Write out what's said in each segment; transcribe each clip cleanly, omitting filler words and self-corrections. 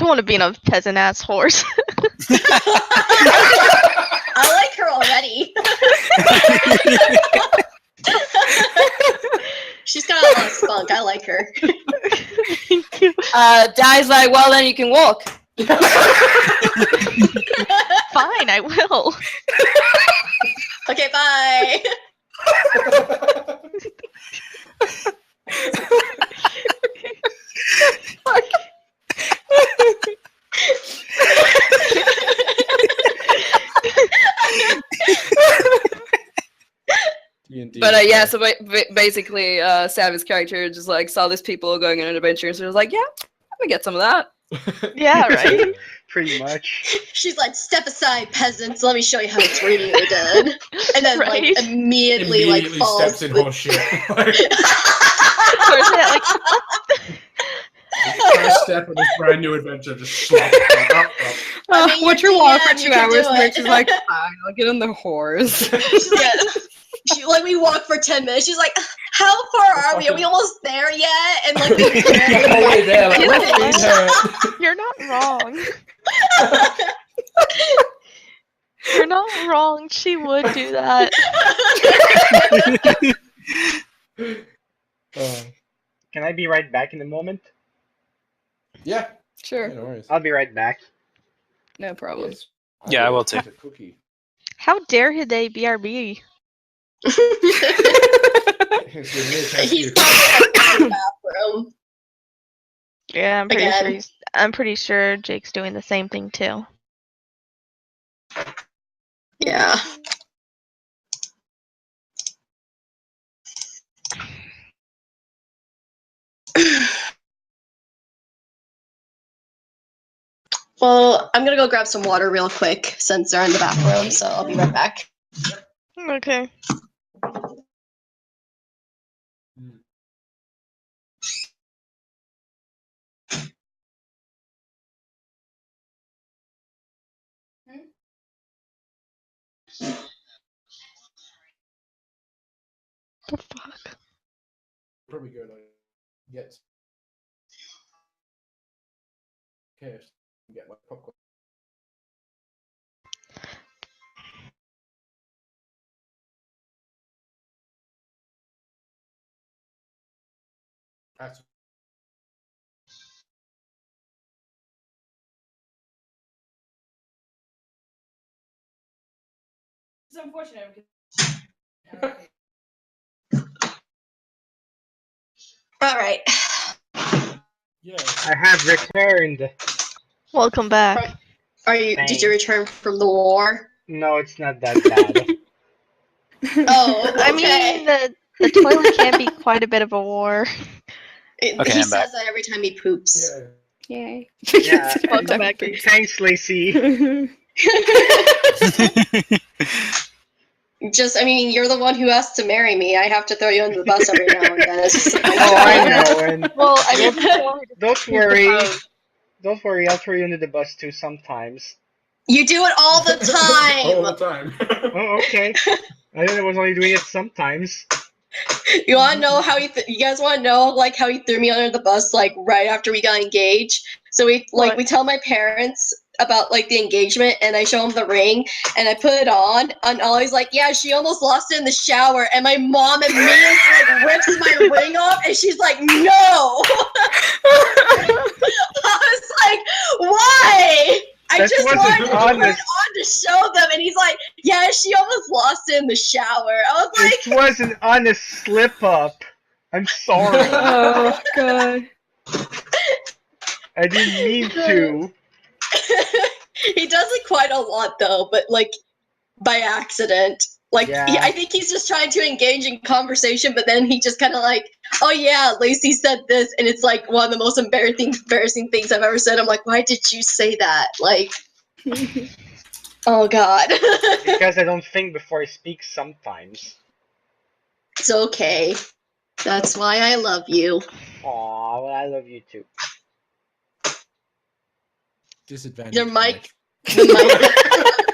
don't want to be on a peasant-ass horse. I like her already. She's got a lot of spunk. I like her. Thank you. Dai's like, well, then you can walk. Fine, I will. Okay, bye. But yeah, so basically, Savvy's character just like saw these people going on an adventure, so he was like, yeah, I'm gonna get some of that. Yeah, right? Pretty much. She's like, step aside, peasants. Let me show you how it's really done. And then like Right. immediately like falls. steps in horse shit. Or is it like First step of this brand new adventure, just slop. I mean, Watch her you're walk for DM, 2 you can hours, do and then it. she's like, fine, I'll get on the horse. She's like, like we walk for 10 minutes. She's like, how far are we? Are we almost there yet? And like we Oh, wait, there, like, You my know feet hurt. you're not wrong. You're not wrong. She would do that. Can I be right back in a moment? Yeah, Sure, no worries. I'll be right back. no problem. Yes. Yeah, I will too. A cookie. How dare they BRB? He's probably in the bathroom. Yeah, Again. I'm pretty sure Jake's doing the same thing too. Yeah. Well, I'm gonna go grab some water real quick since they're in the bathroom, so I'll be right back. Okay. The fuck? Probably go like get KFC and get my popcorn. That's It's unfortunate. All right. yeah. I have returned. Welcome back. Did you return from the war? No, it's not that bad. Oh, okay. I mean, the toilet can be quite a bit of a war. He Okay, I'm says back. that every time he poops. Yeah. Yay. Yeah. Welcome back. Thanks, Lacey. Just, I mean, you're the one who asked to marry me. I have to throw you under the bus every now and then. It's just like, Oh, I know. And Well, I mean, don't worry. Don't worry, I'll throw you under the bus too sometimes. You do it all the All the time. time. Oh, okay. I thought I was only doing it sometimes. You want to know how you guys want to know like how he threw me under the bus like right after we got engaged? So we What? we tell my parents about like the engagement, and I show them the ring, and I put it on, and Ollie's like, yeah, she almost lost it in the shower, and my mom immediately like rips my ring off, and she's like, no. I was like, why? I That just wasn't wanted to put it honest. on to show them, and he's like, yeah, she almost lost it in the shower. I was like, It was an honest slip up. I'm sorry. Oh, God. I didn't mean to. he does it quite a lot though, but like by accident. Like Yeah. I think he's just trying to engage in conversation, but then he just kind of like, oh yeah, Lacey said this, and it's like one of the most embarrassing things I've ever said. I'm like, why did you say that? Like, oh god. Because I don't think before I speak sometimes. It's okay. That's why I love you. Aw, well, I love you too. Disadvantage. Your mic. The mic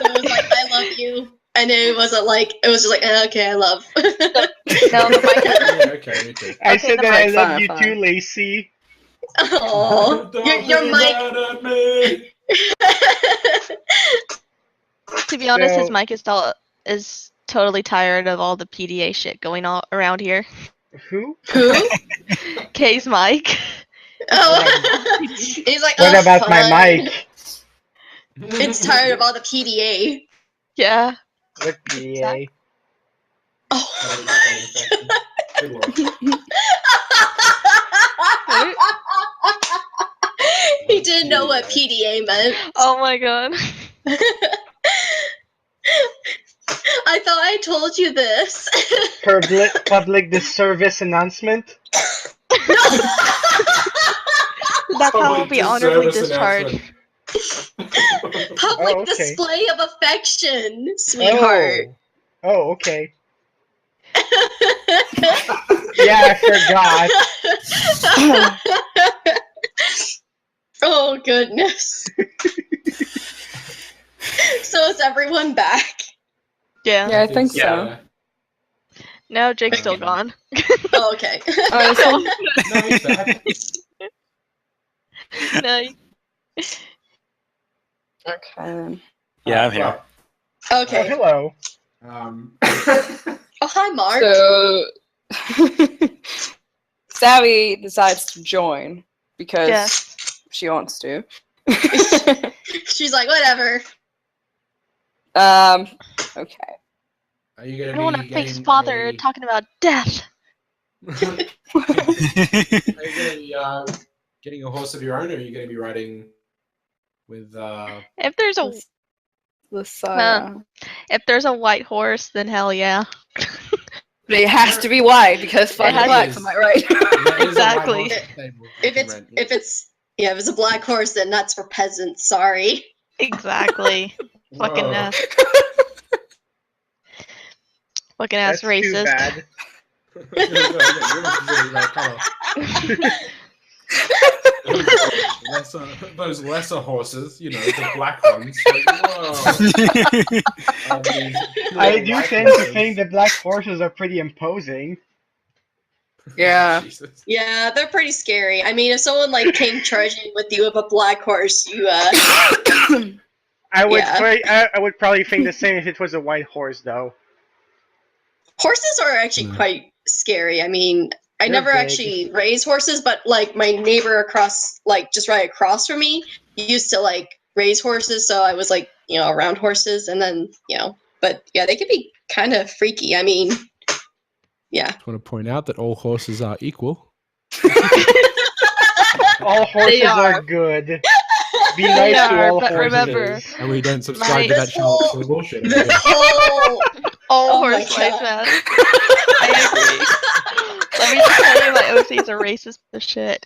it was like, I love you. And it wasn't like, it was just like, okay, I love. no, the mic. Yeah, okay, me too. I Okay, said the that I mic, love fine, you fine. too, Lacey. Oh, your mic. At me. To be honest, his So- mic is totally tired of all the PDA shit going on around here. Who? Who? Kay's mic. Oh. He's like, What oh, about my fine. mic? It's tired of all the PDA. Yeah. What PDA? Oh. Good lord. He didn't know what PDA meant. Oh my god. I thought I told you this. Public disservice announcement? That power will Public be honorably disservice discharged. announcement. Public Oh, okay. display of affection, sweetheart. Oh, okay. Yeah, I forgot. Oh, goodness. So is everyone back? Yeah. Yeah, I think so. Yeah. No, Jake's still gone. Oh, okay. Oh, so- No, he's back. No. okay. Yeah, I'm here. Oh, Okay. hello. Oh, hi, Mark. So, Savvy decides to join because Yes. she wants to. She's like, whatever. Okay. Are you gonna I don't want to be face getting father a- talking about death. Are you gonna be getting a horse of your own, or are you gonna be riding with If there's a if there's a white horse, then hell yeah. But it has to be white because fuck has- blacks, am I right? there is a white Exactly. horse stable you If can it's rent, if it's a black horse, then that's for peasants. Sorry. Exactly. Fucking Whoa. ass. Fucking ass That's too racist. bad. Those lesser horses, you know, the black ones. Like, whoa. I do tend to think the black horses are pretty imposing. Yeah. Jesus. Yeah, they're pretty scary. I mean, if someone like came charging with you with a black horse, you I would Yeah. I would probably think the same if it was a white horse, though. horses are actually Mm. quite scary. I mean, I They're never big. actually raised horses, but like my neighbor across, like just right across from me, used to like raise horses. So I was like, around horses, and then but yeah, they could be kind of freaky. I mean, yeah. just want to point out that all horses are equal. All horses are. are. good. Be They nice to are, all but horses. remember, And we don't subscribe to This that channel. whole- It's bullshit. This whole all Oh my horse life God. matter. I agree. Let me just tell you, my OC's a racist piece of shit.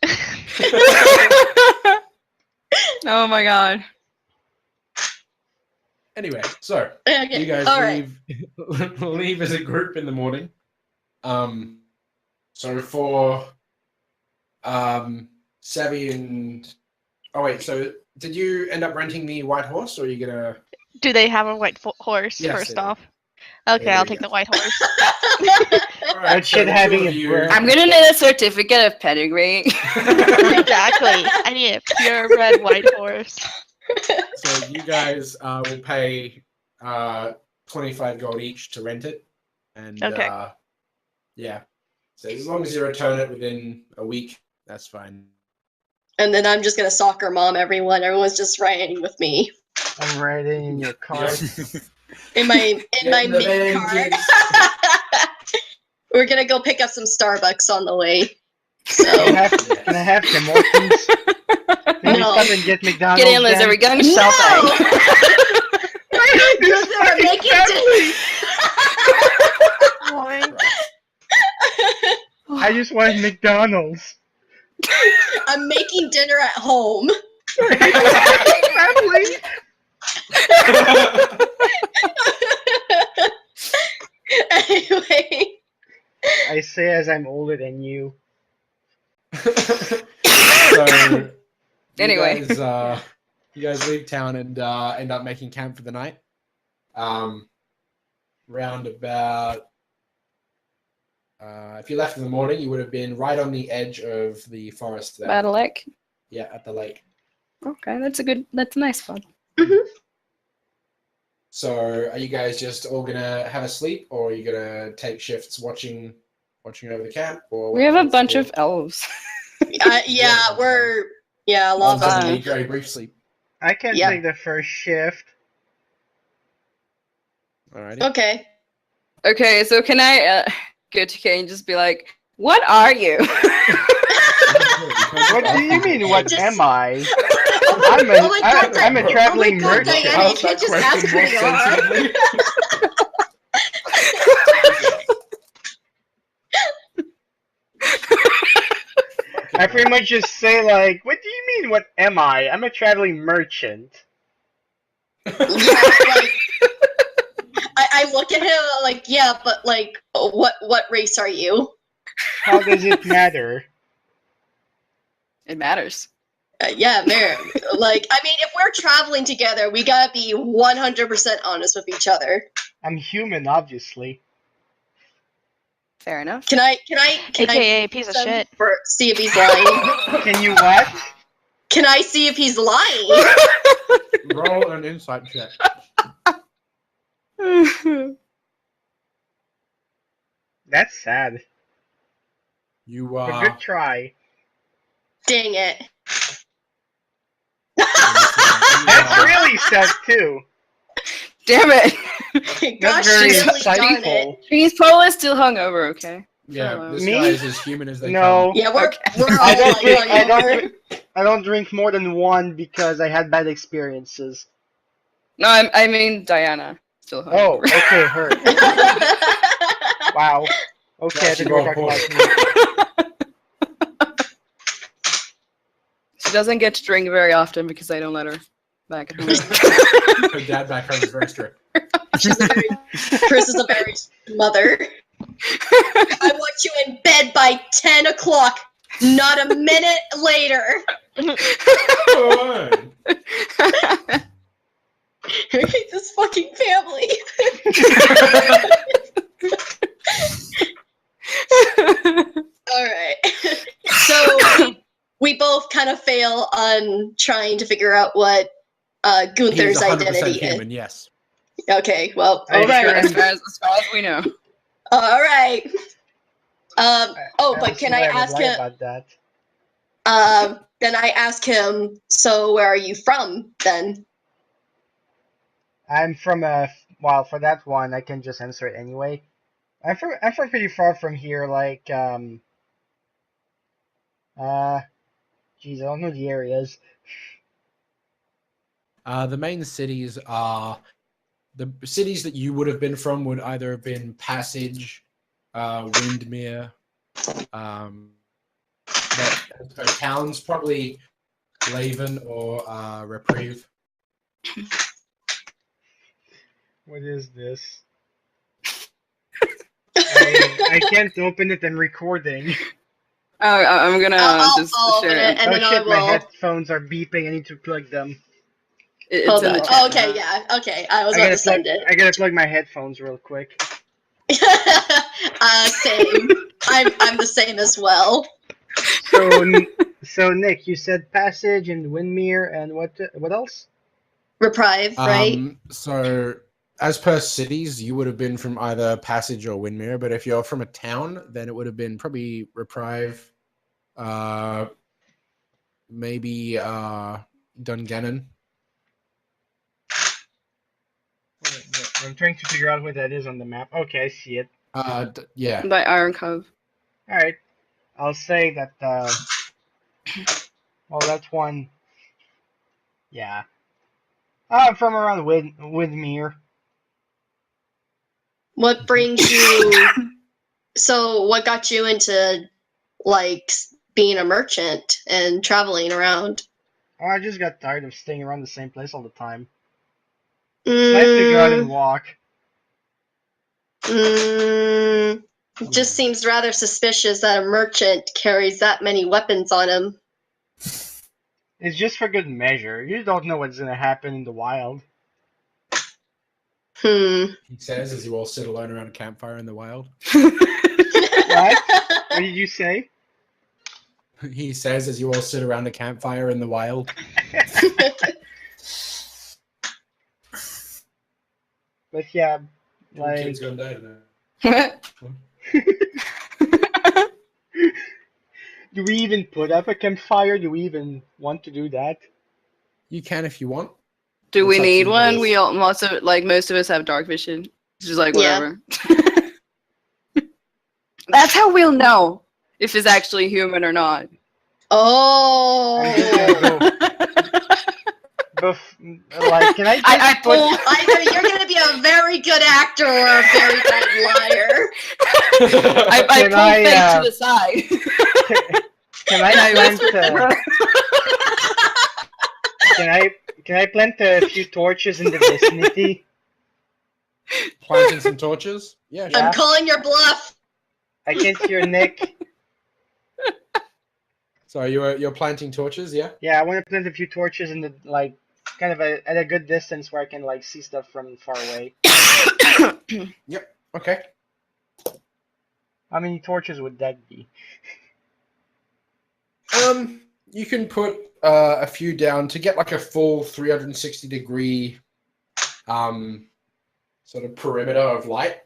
Oh my god. Anyway, so okay. you guys all right. leave as a group in the morning. So for Savvy and so did you end up renting the white horse, or are you gonna? Do they have a white horse, Yes, first they do. off? Okay, There I'll you take go. the white horse. That shit having a brain. I'm gonna need a certificate of pedigree. Exactly. I need a purebred white horse. So you guys will pay 25 gold each to rent it, and Okay. yeah. So as long as you return it within a week, that's fine. And then I'm just gonna soccer mom everyone. Everyone's just riding with me I'm riding in your car. in my Get in the mini van, car. kids. We're gonna go pick up some Starbucks on the way. So Can I have Tim Hortons? Maybe No. stop and get McDonald's. Get in, Liz. then? Are we going No! shopping? You're gonna make it. I just want McDonald's. I'm making dinner at home. Family. Anyway, I say as I'm older than you. So Anyway. you guys leave town and end up making camp for the night. Round about If you left in the morning, you would have been right on the edge of the forest there. Battle Lake. Yeah, at the lake. Okay, that's a nice spot. So, are you guys just all gonna have a sleep, or are you gonna take shifts watching over the camp? Or We have a what's the bunch deal? of elves. Yeah, we're a lot I'll of us. just fine. need very brief sleep. I can Yeah. take the first shift. Alrighty. Okay. Okay, so can I go to Kay and just be like, "What are you?" What do you mean? What Just- am I? Oh my god, I'm a traveling oh my god, merchant. Diana, you can't just ask who you are. I pretty much just say like, what do you mean? What am I? I'm a traveling merchant. Yeah, like, I look at him like, yeah, but like, what race are you? How does it matter? It matters. Yeah, Mary. Like, I mean, if we're traveling together, we gotta be 100% honest with each other. I'm human, obviously. Fair enough. Can I AKA piece of shit. see if he's lying? Can you what? Can I see if he's lying? Roll an insight check. That's sad. You But good try. Dang it. That's really sad too. Damn it! Gosh, That's very really darn it. insightful. He's probably still hungover. Okay. Yeah, this Me? guy is as human as they No. Yeah, we're Okay. all I don't like drink. I don't hungover. drink. I don't drink more than one because I had bad experiences. No, I mean Diana. Still Oh, hungover. okay, her. Wow. Okay, I think we're talking about me. She doesn't get to drink very often because I don't let her back at home. come. Her dad back home is very strict. Chris is a very mother. I want you in bed by 10 o'clock, not a minute later. Oh, I hate this fucking family. Alright. So we both kind of fail on trying to figure out what Gunther's He's 100% identity human, yes. is. Okay, well, Are you alright. sure? as far as we know. Alright. Oh, don't but see can I why would ask lie him? about that? Then I ask him, so where are you from then? I'm from well, for that one, I can just answer it anyway. I'm from pretty far from here, like geez, I don't know the areas. The main cities are the cities that you would have been from would either have been Passage, Windmere, but towns probably Laven or Reprieve. What is this? I can't open it. I'm recording. I'm gonna I'll just open share it it. and Oh then I shit, my will. headphones are beeping. I need to plug them. It's Hold in on. the chat. Oh, okay, yeah. Okay, I was about to send it. I gotta plug my headphones real quick. Same. I'm the same as well. So Nick, you said Passage and Windmere and what else? Reprieve, right? So, as per cities, you would have been from either Passage or Windmere, but if you're from a town, then it would have been probably Reprieve, maybe Dungannon. I'm trying to figure out what that is on the map. Okay, I see it. Yeah. By Iron Cove. All right, I'll say that. Well, that's one. Yeah. I'm from around Windmere. What brings you? So, what got you into like being a merchant and traveling around? Oh, I just got tired of staying around the same place all the time. It's nice to go out and walk. It just seems rather suspicious that a merchant carries that many weapons on him. It's just for good measure. You don't know what's gonna happen in the wild. He says as you all sit alone around a campfire in the wild. What? What did you say? He says as you all sit around a campfire in the wild. But yeah, Your like, kid's gonna die tonight. do we even put up a campfire? Do we even want to do that? You can if you want. Do we It's up to need you one? guys. We all most of us have dark vision. It's just like Yeah. whatever. That's how we'll know if it's actually human or not. Oh. I'm just gonna go. Like, can I just I put? pull. Either you're going to be a very good actor or a very bad liar. I Can pull I, Faye to the side. Can I And I plant? whisper to her. Can I plant a few torches in the vicinity? Planting some torches? Yeah, sure. Yeah. I'm calling your bluff. I can't hear Nick. So you're planting torches, yeah? Yeah, I want to plant a few torches in the like, kind of at a good distance where I can like see stuff from far away. Okay. How many torches would that be? You can put a few down to get like a full 360-degree sort of perimeter of light.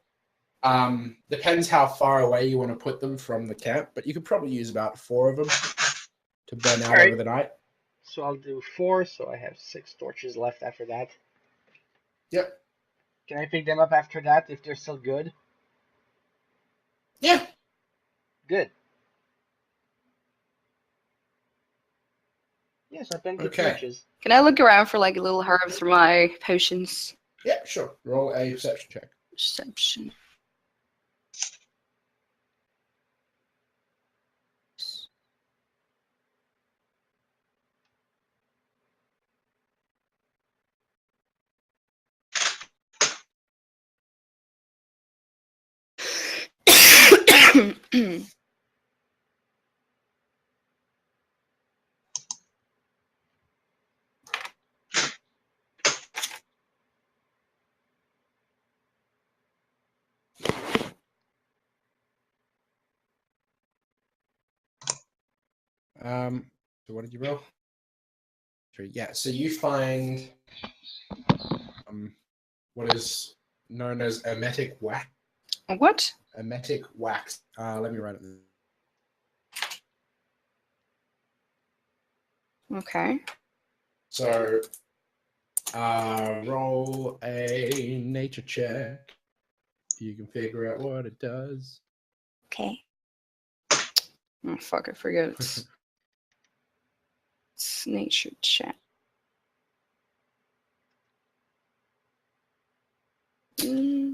Depends how far away you want to put them from the camp, but you could probably use about 4 of them to burn out Alright. over the night. So I'll do 4, so I have 6 torches left after that. Yep. Can I pick them up after that if they're still good? Yeah. Good. Yes, I planted Okay. torches. Can I look around for like little herbs for my potions? Yeah, sure. Roll a perception check. Perception. So what did you roll? 3. Yeah, so you find what is known as emetic wax. What? Emetic wax. Let me write it. Okay. So roll a nature check. You can figure out what it does. Okay. Oh fuck! I forget. It's nature check.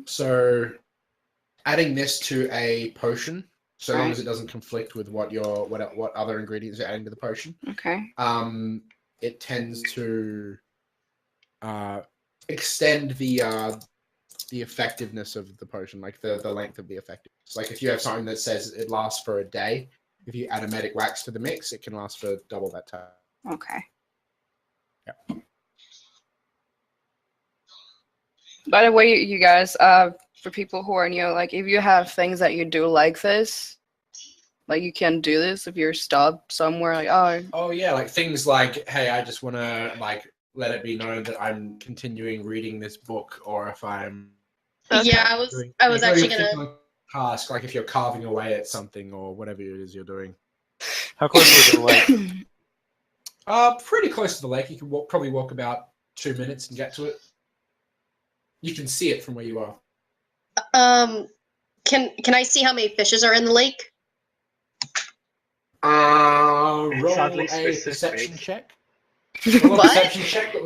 So adding this to a potion, so long Right. as it doesn't conflict with what other ingredients you're adding to the potion, Okay. it tends to extend the effectiveness of the potion, like the length of the effectiveness. Like if you have something that says it lasts for a day, if you add emetic wax to the mix, it can last for double that time. Okay. Yeah. By the way, you guys, for people who are new, like if you have things that you do like this, like you can do this if you're stopped somewhere, like Oh yeah, like things like, hey, I just want to like let it be known that I'm continuing reading this book, or if I'm Okay. Yeah, I was actually gonna. task, like if you're carving away at something or whatever it is you're doing. How close was the lake? Pretty close to the lake. You can probably walk about 2 minutes and get to it. You can see it from where you are. Can I see how many fishes are in the lake? Roll oddly a specific. perception check. Roll a What? perception check, but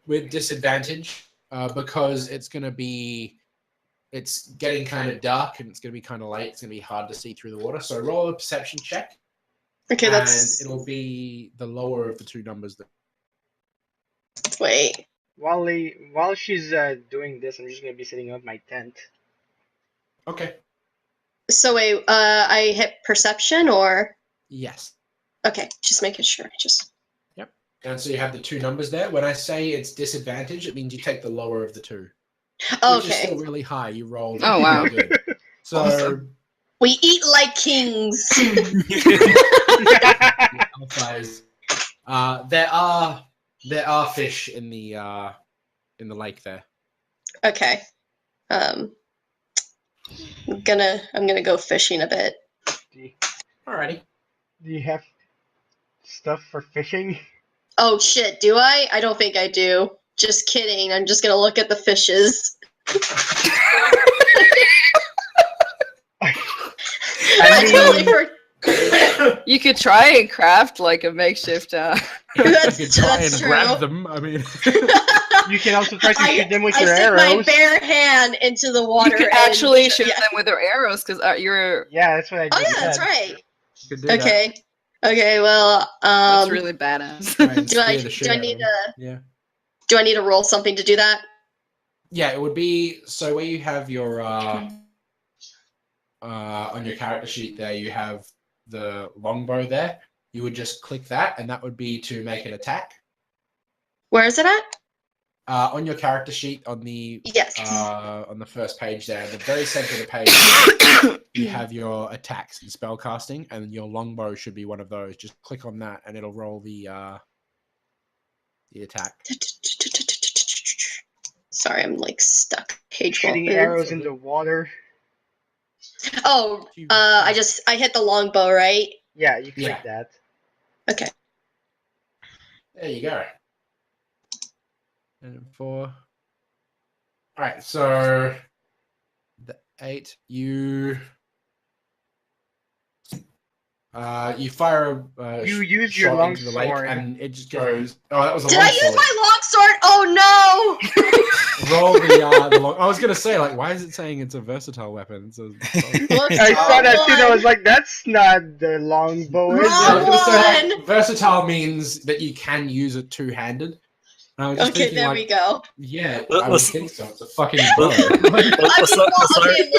with disadvantage, because it's getting kind of dark and it's gonna be kind of late. It's gonna be hard to see through the water. So roll a perception check, Okay, and that's. it'll be the lower of the 2 numbers. Wait. While she's doing this, I'm just gonna be setting up my tent. Okay. So wait, I hit perception or? Yes. Okay, just making sure. And so you have the 2 numbers there. When I say it's disadvantage, it means you take the lower of the 2. Which is Okay. still really high. You rolled. Oh, wow. really good. So Awesome. We eat like kings. Alphas. There are fish in the lake there. Okay. I'm gonna go fishing a bit. Alrighty. Do you have stuff for fishing? Oh shit, do I? I don't think I do. Just kidding. I'm just gonna look at the fishes. I totally You could try and craft like a makeshift. You That's, could try that's and true. grab them. I mean, You can also try to shoot them with I your stick my arrows. bare hand into the water. You could and- actually shoot yeah. them with your arrows because you're. Yeah, that's what I Oh just yeah, that's said. right. you could do that. Okay. Okay. Well, That's really badass. Try and do I spear the shit do I out of need them. to Yeah. do I need to roll something to do that? Yeah, it would be so where you have your on your character sheet there, you have the longbow there. You would just click that, and that would be to make an attack. Where is it at? On your character sheet on the Yes. on the first page there, the very center of the page, you have your attacks and spell casting, and your longbow should be one of those. Just click on that, and it'll roll the attack. Sorry, I'm like stuck. Page Shooting walker. arrows into water. Oh, I hit the longbow, right? Yeah, you click Yeah. that. Okay. There you go. And 4. All right, so the 8. You fire a You use your shot into the lake, longsword. and it just goes. Oh, that was a Did I use longsword. my longsword? Oh Roll the long. I was gonna say, like, why is it saying it's a versatile weapon? It's a, no! I saw that too. And I was like, "That's not the longbow, is I was it?" gonna say, like, One. versatile means that you can use it two-handed. And I was just Okay, thinking, there like, we go. yeah, Let- I would let's- think so. It's a fucking bow. I mean, well, okay,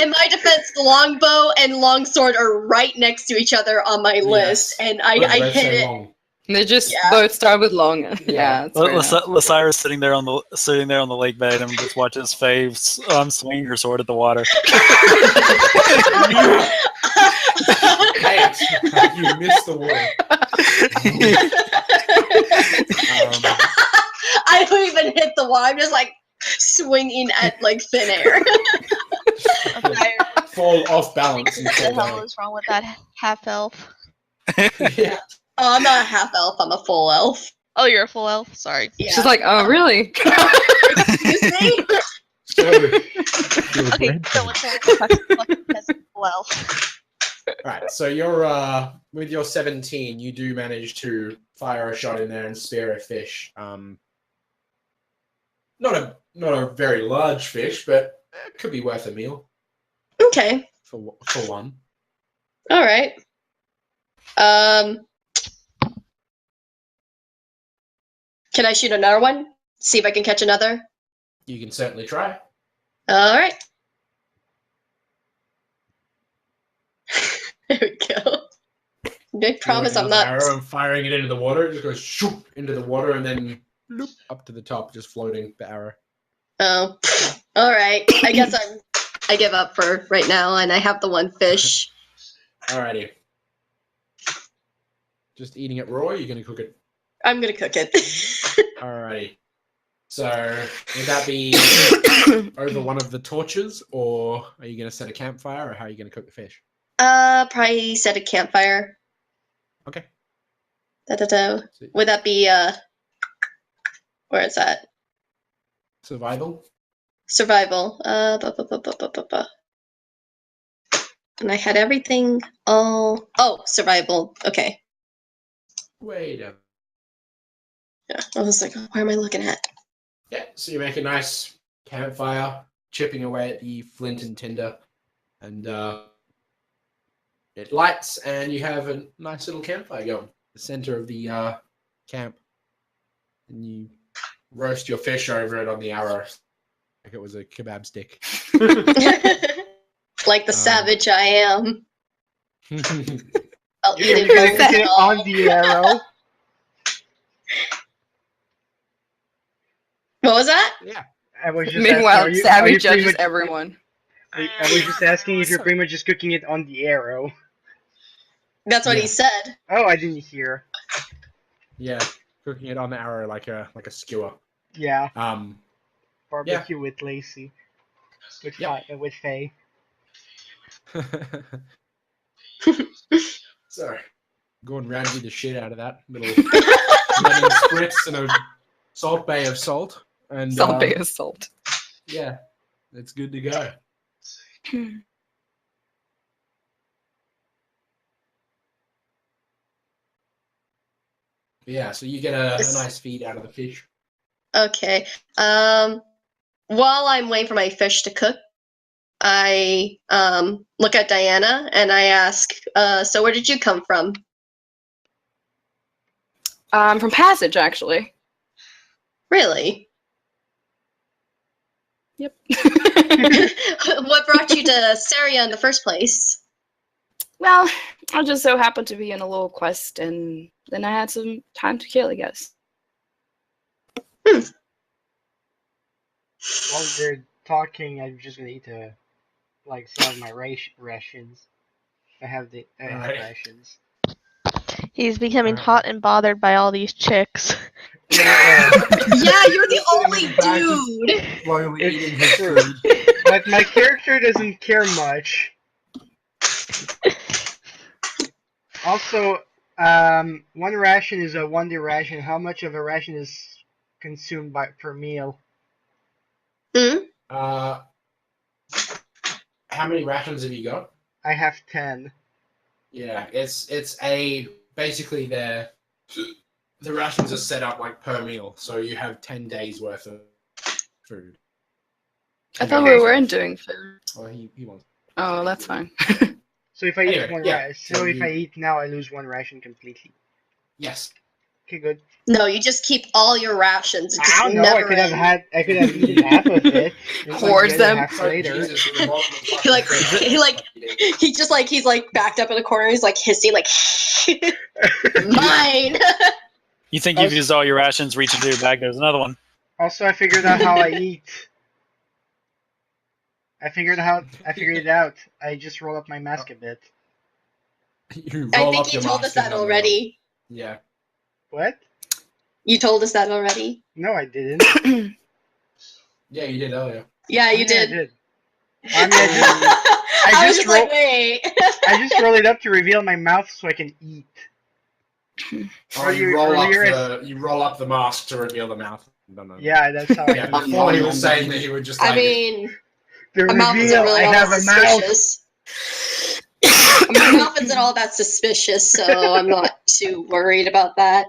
in my defense, the longbow and longsword are right next to each other on my list, and I Both hit so it. long. They just Yeah. both start with long. Yeah, it's fair enough. Lasira's sitting there on the lake bed and just watching his fave swing her sword at the water. Hey, you missed the water. I don't even hit the wall. I'm just like swinging at like thin air. Fall off balance and What the fall hell down. is wrong with that half elf? Yeah. Oh, I'm not a half elf. I'm a full elf. Oh, you're a full elf? Sorry. Yeah. She's like, oh, really? Excuse me? So, Okay, so what's fucking full elf? right, so you're with your 17, you do manage to fire a shot in there and spear a fish. Not a very large fish, but it could be worth a meal Okay. for one. All right. Can I shoot another one? See if I can catch another. You can certainly try. All right. There we go. I promise I'm not. Arrow and firing it into the water. It just goes shoop into the water and then loop up to the top, just floating the arrow. Oh, all right. I guess I give up for right now, and I have the one fish. Alrighty. Just eating it raw. Or you're gonna cook it. I'm gonna cook it. Alrighty. So would that be over one of the torches, or are you gonna set a campfire, or how are you gonna cook the fish? Probably set a campfire. Okay. Da-da-da. Would that be where is that? Survival. Survival. And I had everything all. Oh, survival. Okay. Wait a Yeah. I was like, where am I looking at? Yeah, so you make a nice campfire, chipping away at the flint and tinder, and it lights, and you have a nice little campfire going. The center of the camp, and you roast your fish over it on the arrow, like it was a kebab stick. Like the savage I am. I'll You eat can it get it all. on the arrow. What was that? Yeah. I was just Meanwhile, asking, Savvy are you pretty judges much, everyone. I was just asking if you're pretty much just cooking it on the arrow. That's what Yeah. he said. Oh, I didn't hear. Yeah, cooking it on the arrow like a skewer. Yeah, Um, barbecue with Lacey. With Yep. with Faye. so, Gordon Ramsay the shit out of that little lemon spritz and a salt bay of salt, and Salt bay of salt. yeah, it's good to go. Yeah, so you get a nice feed out of the fish. Okay. While I'm waiting for my fish to cook, I look at Diana and I ask, so where did you come from? From Passage, actually. Really? Yep. What brought you to Saria in the first place? Well, I just so happened to be in a little quest, and then I had some time to kill, I guess. While they're talking, I'm just gonna eat some of my rations. I have Alright. rations. He's becoming hot and bothered by all these chicks. Yeah, you're the only Back to- dude. Slowly It's eating his true. food. But my character doesn't care much. Also, one ration is a 1-day ration. How much of a ration is consumed per meal? Hmm? How many rations have you got? I have 10. Yeah, it's basically the rations are set up like per meal, so you have 10 days worth of food. I thought we weren't doing food. Oh, he wants. Oh, that's fine. So if I Anyway, eat one yeah, ration, so so if you- I eat now, I lose one ration completely. Yes. Okay, good. No, you just keep all your rations. It I just don't know. I never could have ends. I could have eaten half of it. and Hoards the other them. half Sorry, later. Jesus, you're the bottom of the He like- fucking he like- He just like he's like backed up in the corner. He's like hissing like mine. You think you've used all your rations, reach into your bag, there's another one. Also, I figured out how I eat. I figured it out. I just roll up my mask a bit. You I roll think up you your told mask us that and then already. Yeah. What? You told us that already. No, I didn't. Yeah, you did earlier. Yeah, you Yeah, did. I did. I mean, I I was just just like, roll- wait. I just roll it up to reveal my mouth so I can eat. Oh, you roll earlier up the mask to reveal the mouth. No. Yeah, that's how Yeah, I before he was saying that he would just like I mean, The my mouth isn't reveal, really I all have that a mouth. suspicious. My mouth isn't all that suspicious, so I'm not too worried about that.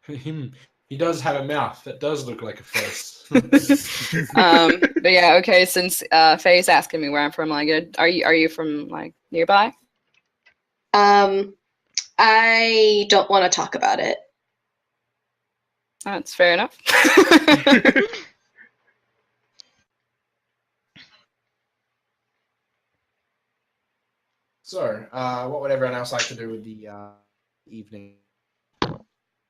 he does have a mouth that does look like a face. But yeah, okay. Since Faye's asking me where I'm from, like, are you from like nearby? I don't want to talk about it. That's fair enough. So, what would everyone else like to do with the evening?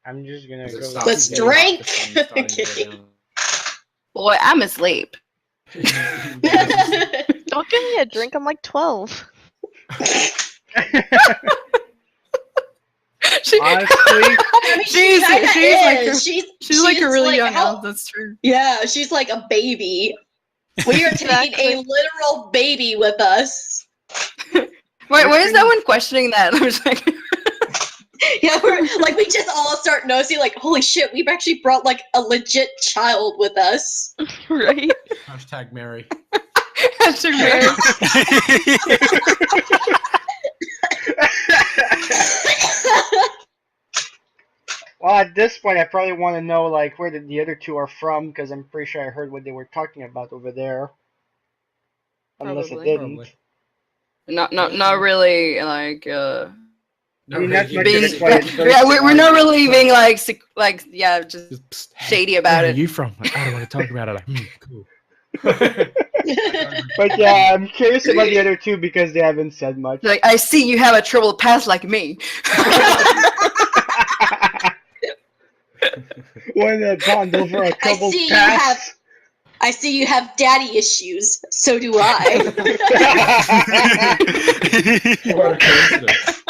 I'm just gonna As it go. starts Let's to get dark, drink. the sun's starting to go down. Boy, I'm asleep. Don't give me a drink, I'm like 12. She, Honestly, I mean, she She's- kinda she's like a- is. she's like a really like young how- elf. That's true. Yeah, she's like a baby. We are taking Exactly. a literal baby with us. Wait, why is no one questioning that? I'm just like, Yeah, we're like we just all start noticing like, holy shit, we've actually brought like a legit child with us. Right? Hashtag Mary. that's your Mary. well, at this point, I probably want to know like where the other two are from because I'm pretty sure I heard what they were talking about over there. Unless Probably. it didn't. Probably. Not really like I mean, that's much being of a quiet yeah, we're not really being like yeah, just Just, "Psst, hey, shady about where it. Are you from? Like, I don't want to talk about it. Like, cool. But yeah, I'm curious about the other two because they haven't said much. Like, I see you have a troubled past like me. One that bond over a I troubled see you past. I see you have daddy issues. So do I. What a coincidence.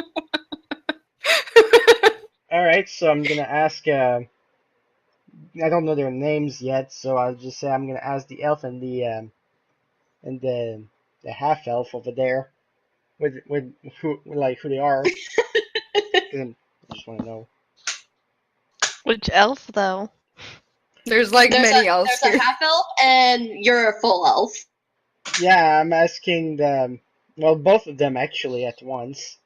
All right, so I'm gonna ask. I don't know their names yet, so I'll just say I'm gonna ask the elf and the half elf over there, with who they are. 'Cause I just want to know. Which elf, though? There's like many elves There's here. a half elf, and you're a full elf. Yeah, I'm asking both of them actually at once.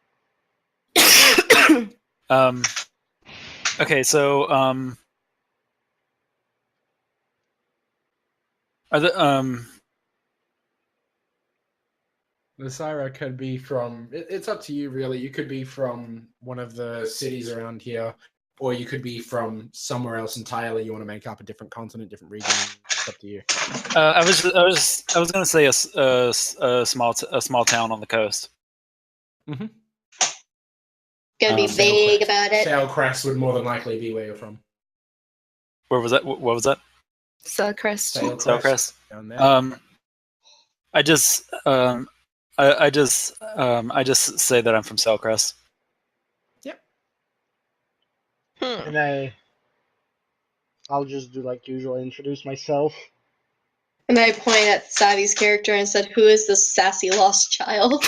Okay, so are the The Syra could be from. It's up to you, really. You could be from one of the cities around here, or you could be from somewhere else entirely. You want to make up a different continent, different region. It's up to you. I was gonna say a small town on the coast. Gonna Um, be vague about it. Sailcrest would more than likely be where you're from. Where was that? What was that? Suncrest. Sailcrest. Down there. I just say that I'm from Sailcrest. Hmm. And I'll just do like usual, introduce myself. And I point at Sadi's character and said, "Who is this sassy lost child?"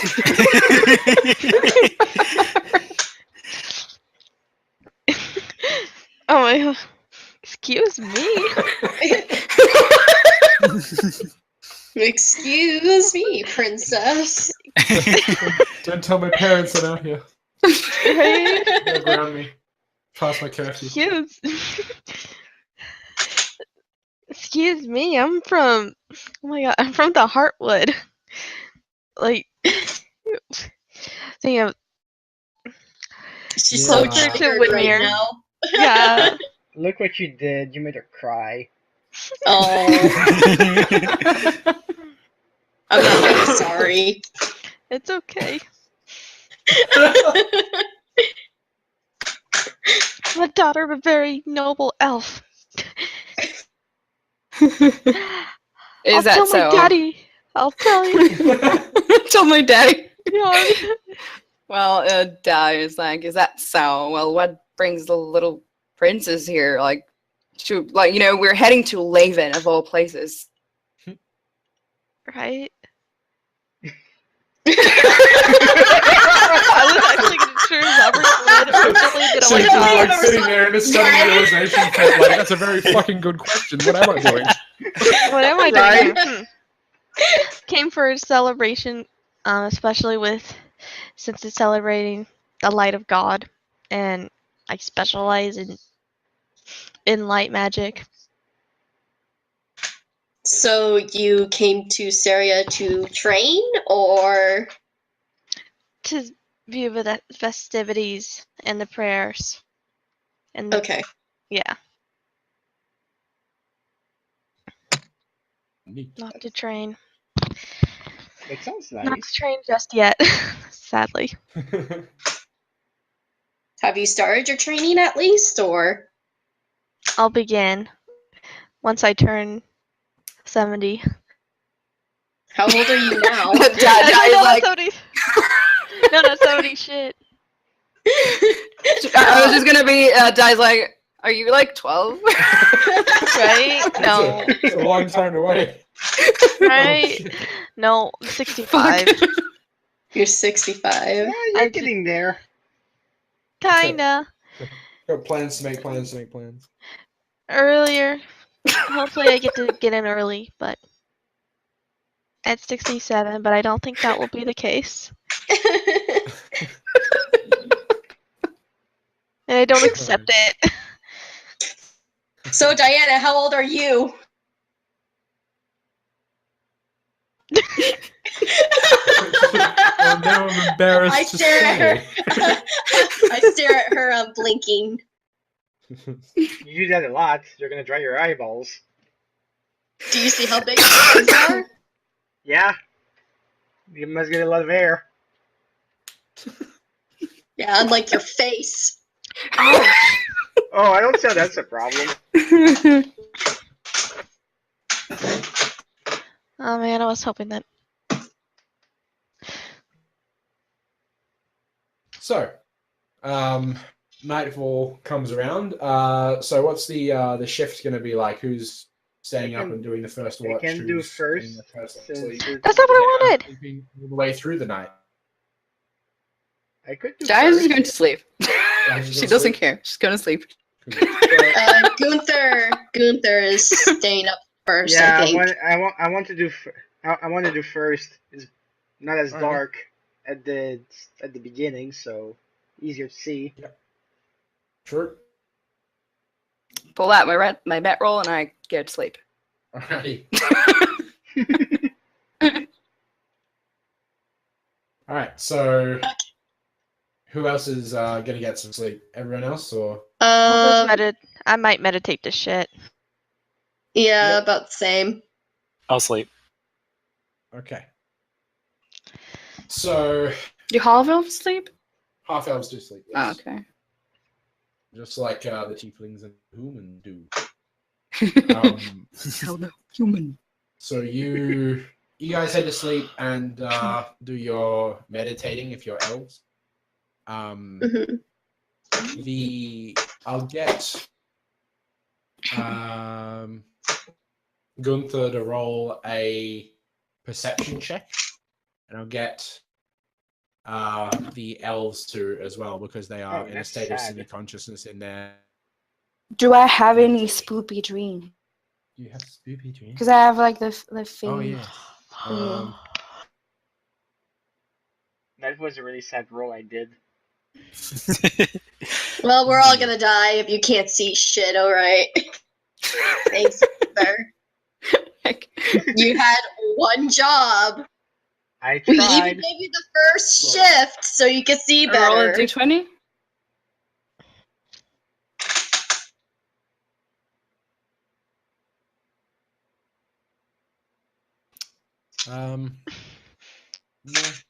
Oh my god. Excuse me. Excuse me, princess. Don't tell my parents I'm out here. Right? They'll ground me. Pass my curfew. Excuse me, I'm from I'm from the Heartwood. Like think of She's Yeah. so closer to triggered right Whitmere. now. Yeah. Look what you did. You made her cry. Oh, I'm not really sorry. It's okay. I'm the daughter of a very noble elf. I'll Is that tell so? my daddy. I'll tell you. Tell my daddy. Yeah. Well, Dad is like, is that so? Well, what brings the little princess here? Like, we're heading to Laven of all places. Right? I was actually gonna turn Robert's head originally, then I'm So like, you're oh, like sitting there in a sudden realization, like, that's a very fucking good question. What am I doing? what am I Right? doing? Came for a celebration, especially since it's celebrating the light of God, and I specialize in light magic. So you came to Syria to train, or To view the festivities and the prayers, and okay? yeah, Neat. not to train. It sounds Not to nice. train just yet, sadly. Have you started your training at least, or I'll begin once I turn 70. how old are you now? Dad no, is not like, 70. No, not 70 shit. I was just gonna be, Dad's like, are you like 12? Right? No. It's a long time to wait. Right? Oh, shit. No, 65. You're 65. Yeah, you're getting there. Kinda. Got plans to make plans to make plans. Earlier. Hopefully I get to get in early, but at 67, but I don't think that will be the case. And I don't accept it. So Diana, how old are you? Oh, now I'm embarrassed I to stare at her. say. I stare at her, blinking. You do that a lot. You're gonna dry your eyeballs. Do you see how big your eyes are? Yeah. You must get a lot of air. Yeah, unlike your face. Oh, Oh, I don't say that's a problem. Oh man, I was hoping that. So, nightfall comes around. So what's the shift going to be like? Who's staying up and doing the first watch? can do Who's getting the first, first since sleep? That's not what I Is it wanted. sleeping all the way through the night? I could do Jazz is first. going to sleep. Jazz is She gonna doesn't sleep? care. She's going to sleep. Gunther is staying up first. Yeah, I think. I want to do. I want to do first. It's not as Okay. dark at the beginning, so easier to see. True. Pull out my bet roll and I get to sleep. Alrighty. Alright, so who else is gonna get some sleep? Everyone else, or I'll just I might meditate this shit. Yeah, Yep. about the same. I'll sleep. okay? So Do half elves sleep? half elves do sleep. Oh, Yes. okay. Just like the tieflings and humans do. Hell no, human. So you guys head to sleep and do your meditating if you're elves. Mhm. I'll get Gunther to roll a perception check, and I'll get the elves to as well because they are Oh, in a that's state of sad. semi-consciousness in there. Do I have any spoopy dream? You have spoopy dreams. Because I have like the thing. Oh yeah. That was a really sad roll I did. Well, we're all gonna die if you can't see shit. All right. Thanks, Gunther. You had one job. I We even tried. gave you the first shift so you could see I roll a better. d20.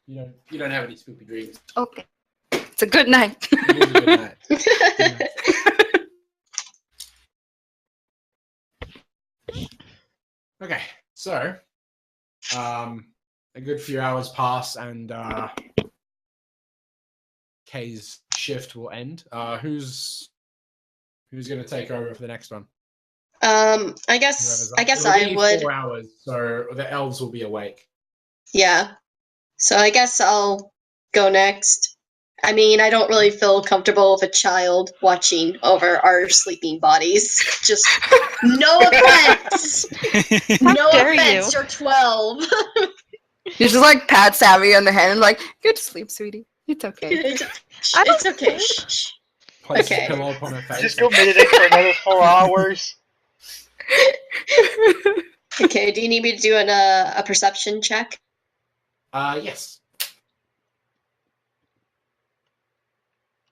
No, you don't have any spoopy dreams. Okay. It's a good night. It is a good night. Good night. Okay, so a good few hours pass and Kay's shift will end. Who's going to take over for the next one? I guess It'll I be would. 4 hours, so the elves will be awake. Yeah. So I guess I'll go next. I mean, I don't really feel comfortable with a child watching over our sleeping bodies. Just no offense. No dare offense, you. you're 12. You just like pat Savvy on the head and like, go to sleep, sweetie. It's okay. It's okay. Shh. Places Okay. a pillow upon her face. Just go meditate for another 4 hours. Okay, do you need me to do a perception check? Yes.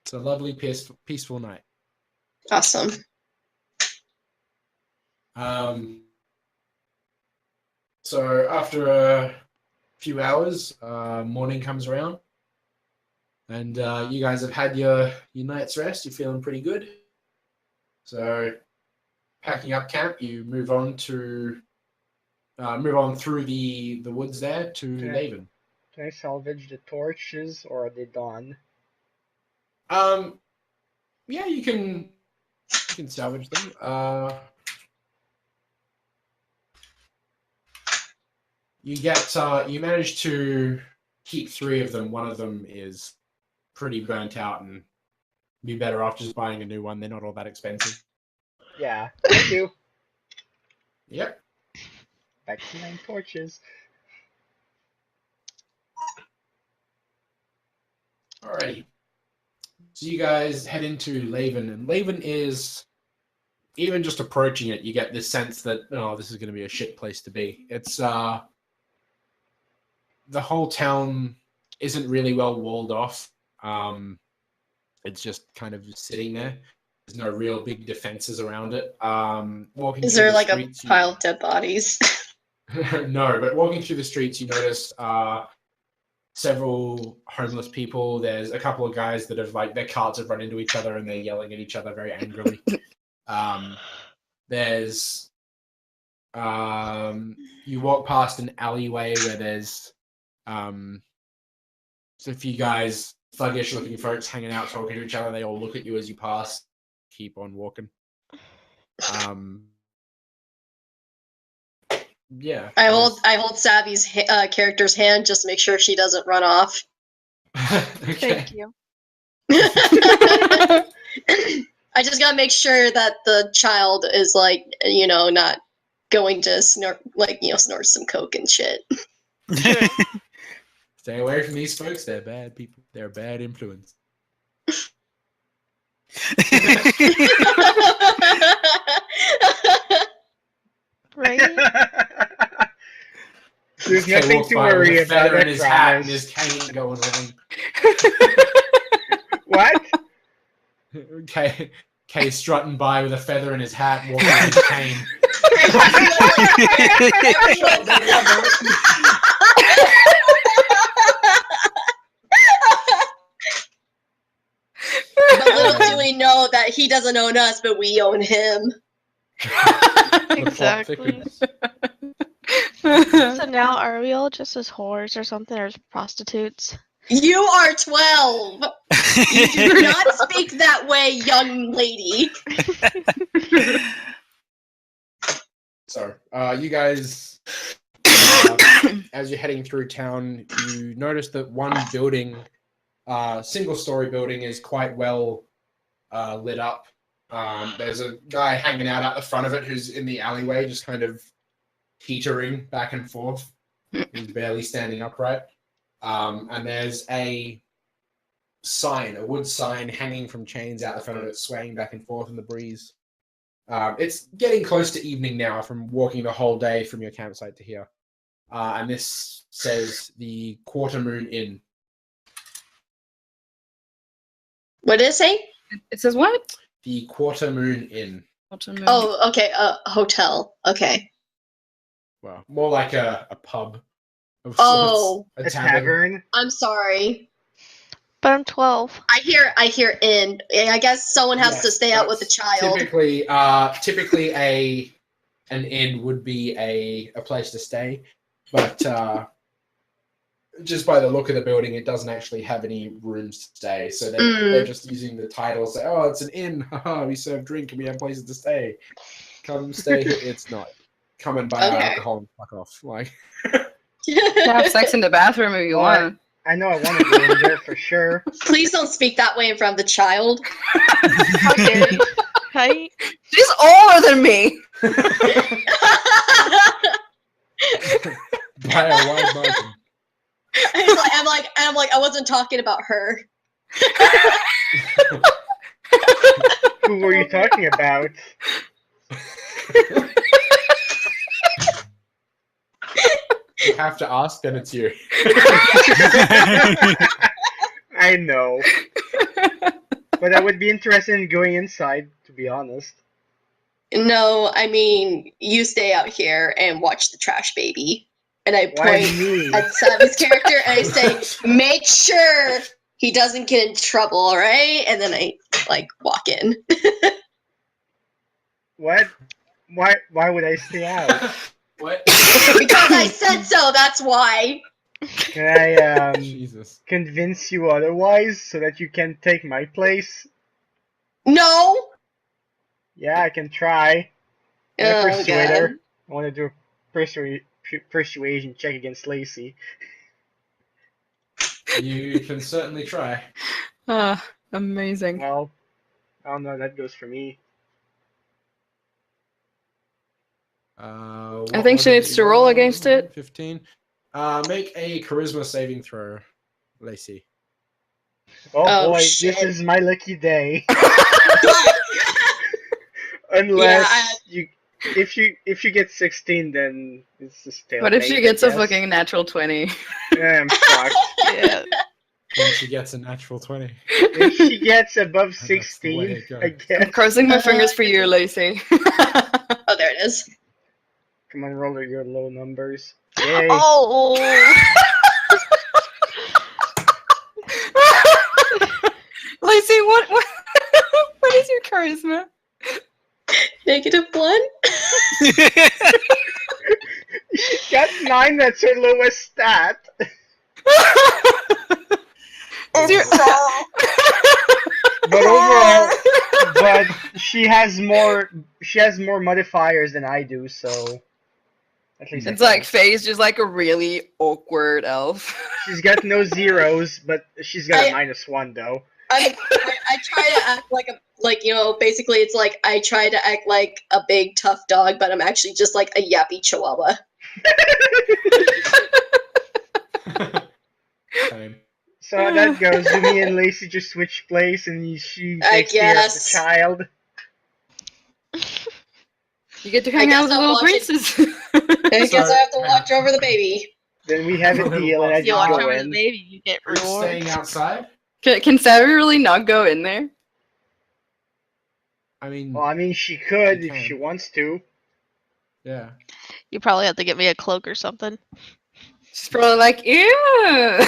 It's a lovely, peaceful night. Awesome. So after a few hours, morning comes around, and you guys have had your night's rest. You're feeling pretty good. So, packing up camp, you move on through the woods there to Okay. Laven. Can I salvage the torches, or are they done? Yeah, you can salvage them. You manage to keep 3 of them. One of them is pretty burnt out and be better off just buying a new one. They're not all that expensive. Yeah. Thank you. Yep. Back to 9 torches. Alrighty. So you guys head into Laven, and Laven is, even just approaching it, you get this sense that, oh, this is going to be a shit place to be. It's, the whole town isn't really well walled off. It's just kind of sitting there. There's no real big defenses around it. Walking Is through there the like a streets, pile of dead bodies? No, but walking through the streets, you notice several homeless people. There's a couple of guys that have, like, their carts have run into each other and they're yelling at each other very angrily. There's You walk past an alleyway where there's a few guys, thuggish looking folks hanging out talking to each other. They all look at you as you pass. Keep on walking. Yeah. I hold Savvy's character's hand just to make sure she doesn't run off. Okay. Thank you. I just gotta make sure that the child is like, not going to snort some coke and shit. Stay away from these folks. They're bad people. They're a bad influence. Right? There's Kay nothing walks to by with worry a about. feather I in his hat and promise. his cane going wrong. What? Kay strutting by with a feather in his hat, walking with his cane. But little do we know that he doesn't own us, but we own him. Exactly. So now are we all just as whores or something, or as prostitutes? You are 12. You do not speak that way, young lady. So, you guys, as you're heading through town, you notice that one building, single-story building, is quite well lit up. There's a guy hanging out at the front of it who's in the alleyway, just kind of teetering back and forth. He's barely standing upright. And there's a wood sign hanging from chains out the front of it, swaying back and forth in the breeze. It's getting close to evening now from walking the whole day from your campsite to here. And this says the Quarter Moon Inn. What did it say? It says what? The Quarter Moon Inn. Oh, okay. Hotel. Okay. Well, more like a pub of Oh. sorts. A tavern? I'm sorry. But I'm 12. I hear inn. I guess someone has Yes, to stay out with a that's child. Typically an inn would be a place to stay, but just by the look of the building, it doesn't actually have any rooms to stay. So they're just using the title. Say, oh, it's an inn. Haha, we serve drink and we have places to stay. Come stay here. It's not. Come and buy our Okay. alcohol and fuck off. Like, Have sex in the bathroom if you What? want. I know I want to go in there for sure. Please don't speak that way in front of the child. How dare you? Right? She's older than me. by a wide margin. I'm like, I wasn't talking about her. Who were you talking about? You have to ask, then it's you. I know. But I would be interested in going inside, to be honest. No, I mean, you stay out here and watch the trash baby. And I Why point me? at Sammy's character and I say, make sure he doesn't get in trouble, all right? And then I, walk in. What? Why would I stay out? What? Because I said so, that's why. Can I Jesus. convince you otherwise so that you can take my place? No! Yeah, I can try. I'm a Oh, persuader. God. I want to do a persuasion check against Lacey. You can certainly try. Amazing. Well, I don't know. That goes for me. I think she needs to roll against it. 15. Make a charisma saving throw, Lacey. Oh, boy, shit. this is my lucky day. Unless if you get 16, then it's a stalemate. What if she I gets a guess. fucking natural 20? I'm fucked. Yeah. When she gets a natural 20. If she gets above That's the way 16, it goes. I guess. I'm crossing my fingers for you, Lacey. Oh, there it is. Come on, roll your low numbers. Yay. Oh. Lacey, what what is your charisma? -1? got 9. That's her lowest stat. But overall, but she has more modifiers than I do, so at least It's like Faye's just like a really awkward elf. she's got no zeros, but she's got a -1 though. I try to act like basically it's like I try to act like a big tough dog, but I'm actually just like a yappy chihuahua. Same. So that goes. Me and Lacey just switch place, and she takes care of the child. You get to hang out with the little princess. I guess I have to watch over the baby. Then we have a deal, and I You just watch go over the in. baby, you get Are you rewards. staying outside? Can Savvy really not go in there? I mean, Well, I mean, she could She if can. she wants to. yeah. You probably have to get me a cloak or something. She's probably like, ew.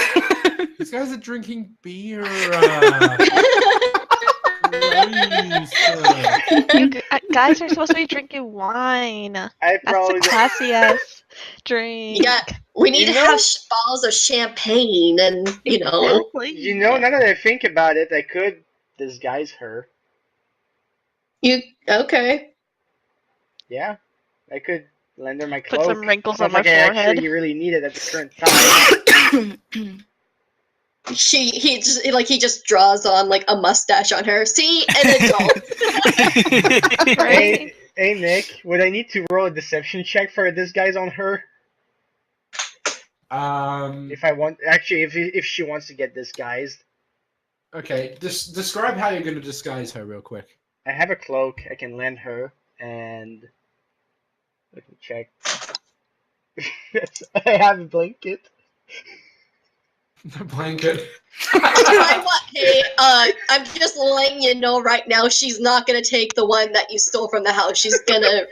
These guys are drinking beer. Guys are supposed to be drinking wine. I That's probably a classy ass drink. Yeah, we need You to know- have bottles of champagne, and Exactly. You know, now that I think about it, I could disguise her. you okay? Yeah, I could lend her my Put cloak. some wrinkles Sounds on my like I forehead. actually really need it at the current time. He just draws on like a mustache on her. See, an adult. Right? Hey Nick, would I need to roll a deception check for a disguise on her? If I want, actually, if she wants to get disguised. Okay, describe how you're going to disguise her real quick. I have a cloak I can lend her, and let me check. I have a blanket. The blanket. Hey, I'm just letting you know right now. She's not gonna take the one that you stole from the house. She's gonna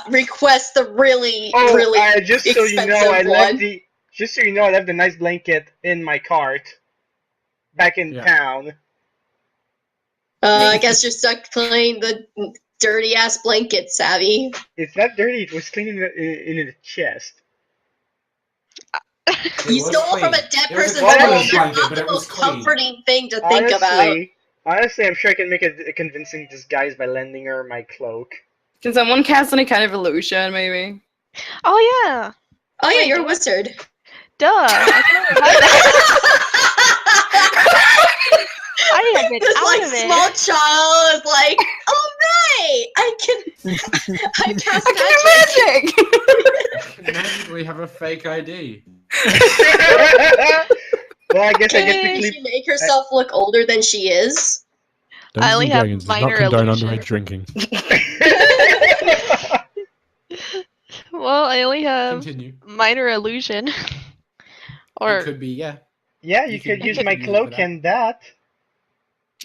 request the really Just so you know, expensive one. Just so you know, I left the nice blanket in my cart back in town. I guess you're stuck playing the dirty ass blanket, Savvy. It's not dirty. It was clean in the chest. You stole from a dead It was person's a home. blanket, That's not but the it was most clean. comforting thing to think about. Honestly, I'm sure I can make a convincing disguise by lending her my cloak. Can someone cast any kind of illusion, maybe? Oh yeah. Oh yeah, you're a wizard. Duh. I have been This out like of it. small child is like, oh right, I cast magic. Magically have a fake ID. Well, I guess I get to Does keep. she make herself look older than she is? I only have Dungeons and Dragons does not minor condone illusion. underage drinking. Well, I only have Continue. minor illusion. Or It could be, yeah. Yeah, you You could can use use my it for cloak that. and that.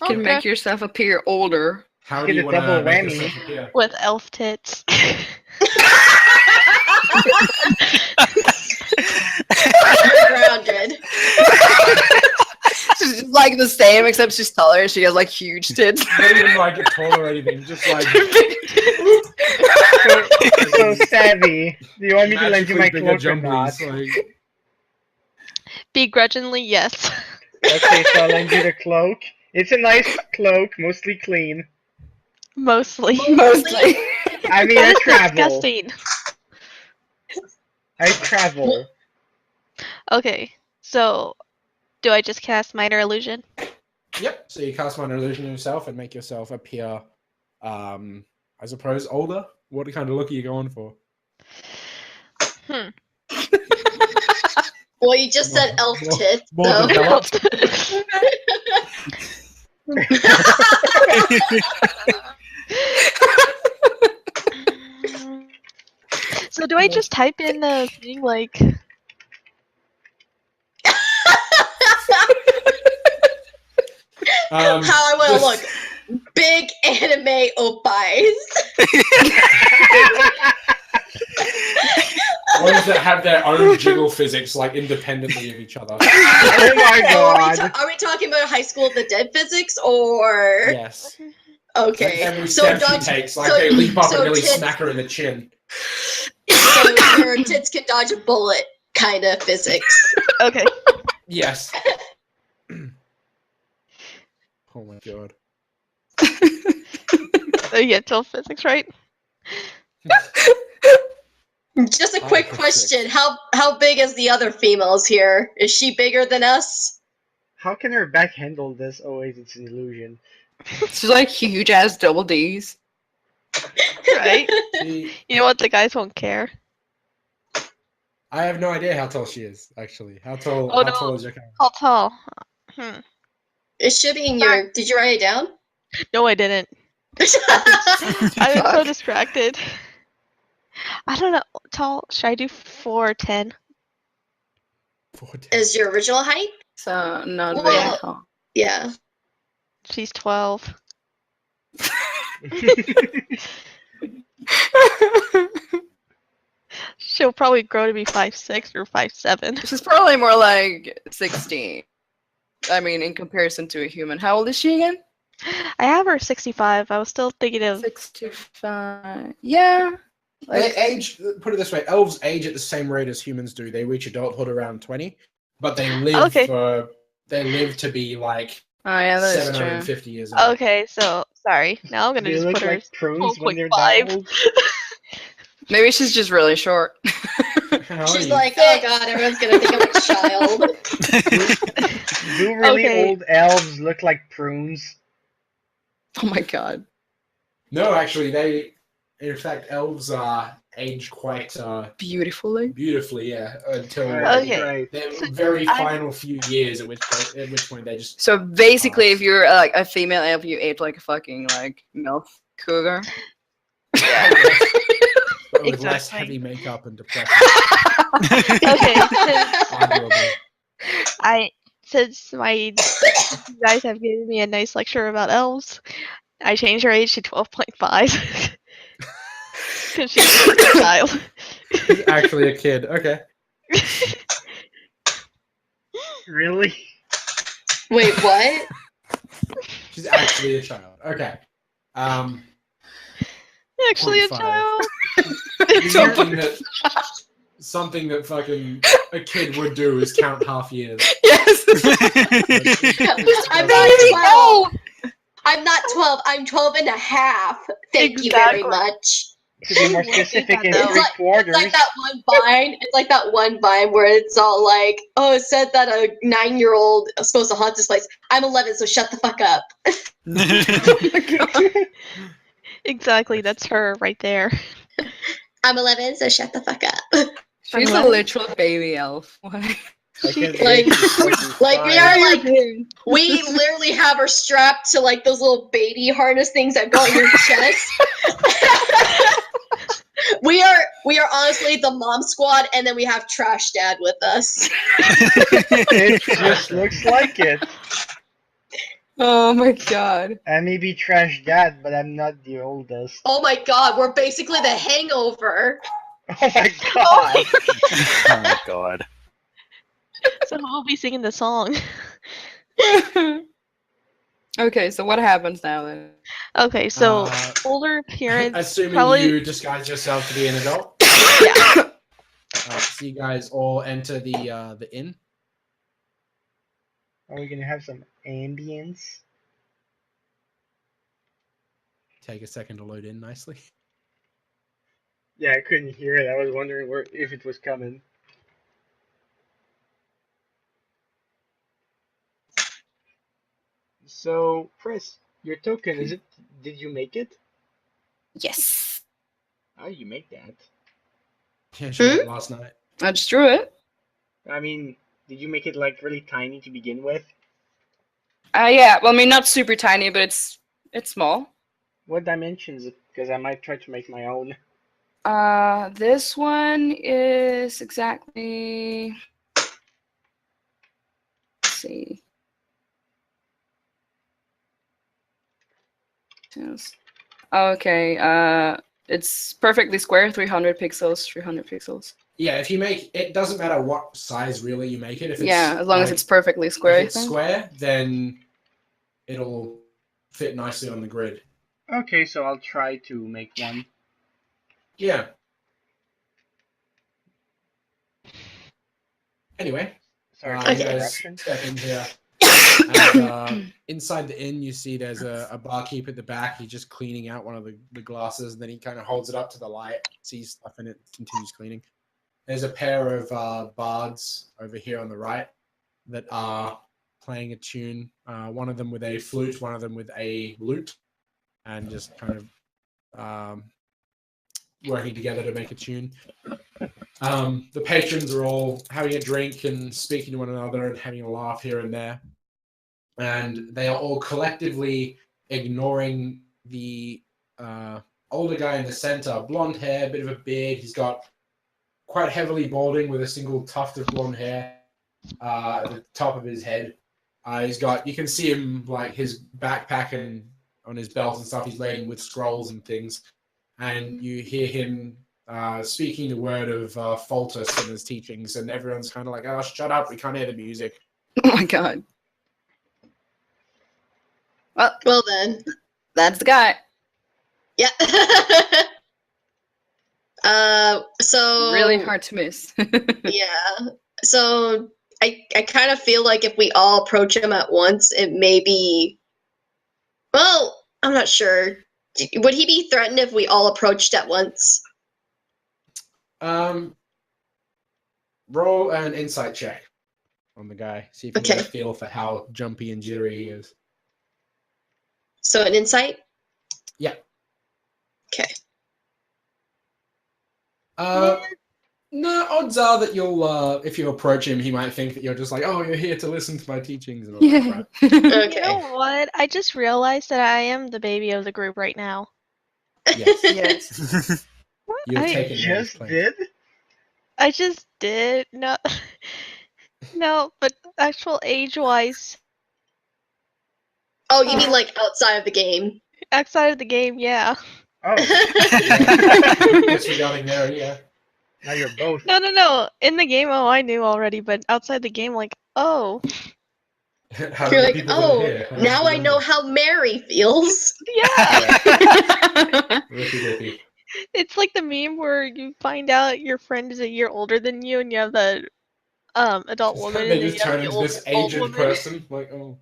You can make yourself appear older. How Get do you a want to double make whammy. yourself appear? with elf tits. You're grounded. She's just like the same, except she's taller. She has like huge tits. Not even like get tall or anything, just like So Savvy, do you want me to lend you my magically cloak bigger or not? jumblies. Like, Begrudgingly, yes. Okay, so I'll lend you the cloak. It's a nice cloak, mostly clean. Mostly. Mostly. I mean, That I is travel. disgusting. I travel. Okay, so do I just cast minor illusion? yep. So you cast minor illusion on yourself and make yourself appear, I suppose, older. What kind of look are you going for? Well, you just said elf More- tits, more so. developed. So do I just type in the thing like How I want to just- look. Big anime opais. Ones that have their own jiggle physics, like independently of each other. Oh my god. Are we talking about High School of the Dead physics or? Yes. Okay. Every So step she don't- takes, like so- they leap up so and really tits- smack her in the chin. So your tits can dodge a bullet kind of physics. Okay. Yes. Oh my god. Yeah, tell physics, right? Just a Oh, quick for question: six. how big is the other females here? Is she bigger than us? How can her back handle this? Oh wait, it's an illusion. She's like huge ass double D's. Right? She, You know what? The guys won't care. I have no idea how tall she is, actually. How tall Oh, how no. tall is your character? How tall? Hmm. It should be in your. Did you write it down? No, I didn't. I was so Fuck. distracted. I don't know. Tall? Should I do 4'10"? 14. Is your original height? So not Well, very tall. Yeah. She's 12. She'll probably grow to be 5'6" or 5'7". She's probably more like 16. I mean, in comparison to a human. How old is she again? I have her 65. I was still thinking of. 65. Yeah. They Like, age, put it this way, elves age at the same rate as humans do. They reach adulthood around 20, but they live Okay. to be like oh yeah, that is true. 750 years old. Okay, so sorry. Now I'm gonna They just look put her like prunes whole when quick they're that 5. old. Maybe she's just really short. How old She's are you? like, oh god, everyone's gonna think I'm a child. Do really Okay. old elves look like prunes? Oh my god. No, actually, in fact, elves age quite Beautifully. beautifully, yeah, until That's Okay. right. their So very I- final few years, at which point they just. So basically, if you're like a female elf, you age like a fucking like MILF cougar. Yeah. But with less Exactly. heavy makeup and depression. Okay, Arguably. since you guys have given me a nice lecture about elves, I changed her age to 12.5 because she's a child. She's actually a kid. Okay. Really? Wait, what? She's actually a child. Okay. Actually, a 0.5. child. Something that fucking a kid would do is count half years. Yes. I'm not 12. I'm not 12. I'm 12 and a half. Thank you very Exactly. much. To be more Who would think specific, that, in though? It's 3/4. like that one vine. It's like that one vine where it's all like, oh, it said that a 9-year-old is supposed to haunt this place. I'm 11, so shut the fuck up. Exactly, that's her right there. I'm 11, so shut the fuck up. She's a literal baby elf. Why? I can't Like- believe she's fucking Like we fine. are like we literally have her strapped to like those little baby harness things that go on your chest. we are honestly the mom squad, and then we have Trash Dad with us. It just looks like it. Oh my god. I may be trash dad, but I'm not the oldest. Oh my god, we're basically the Hangover. Oh my god! Oh my god. So who will be singing the song? Okay, so what happens now then? Okay, so Uh, older appearance. Assuming probably. you disguise yourself to be an adult. Yeah. So you guys all enter the inn. Are we gonna have some ambience? Take a second to load in nicely. Yeah, I couldn't hear it. I was wondering if it was coming. So, Chris, your token, is it? Did you make it? Yes. How do you make that? Yeah, she did it last night. I just drew it. I mean, did you make it like really tiny to begin with? Yeah. Well, I mean, not super tiny, but it's small. What dimensions? Because I might try to make my own. This one is exactly. Let's see. Yes. Okay. It's perfectly square, 300 pixels, 300 pixels. Yeah, if you make it, doesn't matter what size really you make it. If it's Yeah, as long as like, it's perfectly square. if I it's think. square, then it'll fit nicely on the grid. Okay, so I'll try to make one. Yeah. Anyway, Sorry you for the guys interruption. step in here. And inside the inn, you see there's a barkeep at the back. He's just cleaning out one of the glasses, and then he kind of holds it up to the light, sees stuff in it, continues cleaning. There's a pair of bards over here on the right that are playing a tune. One of them with a flute, one of them with a lute, and just kind of working together to make a tune. The patrons are all having a drink and speaking to one another and having a laugh here and there. And they are all collectively ignoring the older guy in the center. Blonde hair, bit of a beard. He's got quite heavily balding with a single tuft of blonde hair at the top of his head. You can see him, like, his backpack and on his belt and stuff. He's laden with scrolls and things. And you hear him speaking the word of Faltus in his teachings, and everyone's kind of like, "Oh, shut up! We can't hear the music." Oh my god. Well then. That's the guy. Yeah. So Really hard to miss. Yeah. So I kind of feel like if we all approach him at once, it may be. Well, I'm not sure. Would he be threatened if we all approached at once? Roll an insight check on the guy. See if you can get a Okay. feel for how jumpy and jittery he is. So an insight? Yeah. Okay. No, odds are that you'll, if you approach him, he might think that you're just like, "Oh, you're here to listen to my teachings," and all that crap. Okay. You know what? I just realized that I am the baby of the group right now. Yes, Yes. you've I taken Mary's Just place. did? I just did. No, no, but actual age-wise, Oh, you mean like outside of the game? outside of the game, yeah. Oh, Disregarding Mary, yeah. now you're both. No. In the game, oh, I knew already, but outside the game, like, oh, How You're do the like, people that are oh, here? now I know how Mary feels. yeah. Rippy dippy. It's like the meme where you find out your friend is a year older than you, and you have the adult woman, They and then just you have turn the into old this old aged woman. person. Like, oh.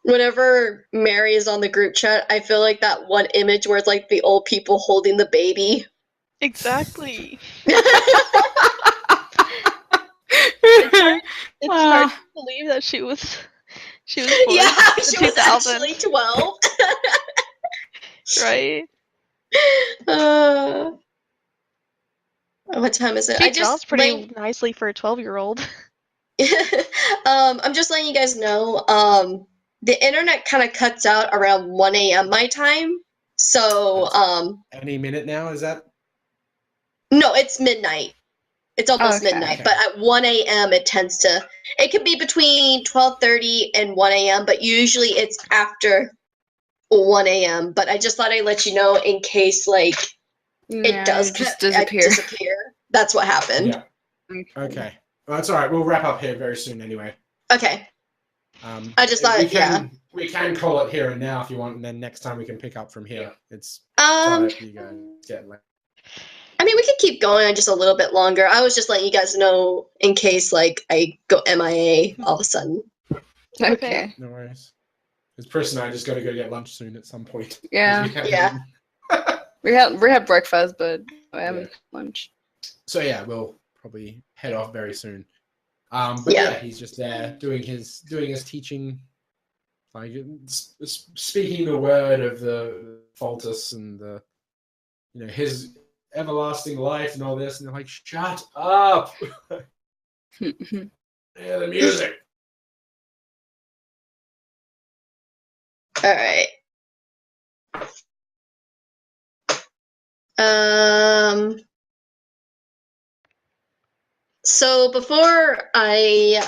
Whenever Mary is on the group chat, I feel like that one image where it's like the old people holding the baby. Exactly. Wow. It's hard to believe that she was born Yeah, in she was 2000, actually 12. right? What time is it? She I draws just pretty nicely for a 12-year-old. I'm just letting you guys know. The internet kind of cuts out around 1 a.m. my time. So, Any minute now, is that? no, it's midnight. It's almost Okay. midnight, but at 1 a.m. it tends to. It can be between 12:30 and 1 a.m., but usually it's after 1 a.m. But I just thought I'd let you know in case, like, it does just disappear. That's what happened. Yeah. Okay. Well, that's all right. We'll wrap up here very soon, anyway. Okay. I just thought, we can call it here and now if you want, and then next time we can pick up from here. It's Um, up to you guys. It's getting late. I mean, we could keep going just a little bit longer. I was just letting you guys know in case, like, I go MIA all of a sudden. Okay. No worries. Because Chris and I just got to go get lunch soon at some point. Yeah. We haven't Yeah. eaten. We had breakfast, but I haven't had lunch. So yeah, we'll probably head off very soon. But Yeah. yeah, he's just there doing his teaching, like speaking the word of the Faltus and the, his everlasting life and all this, and they're like, "Shut up!" Yeah, the music. All right. So before I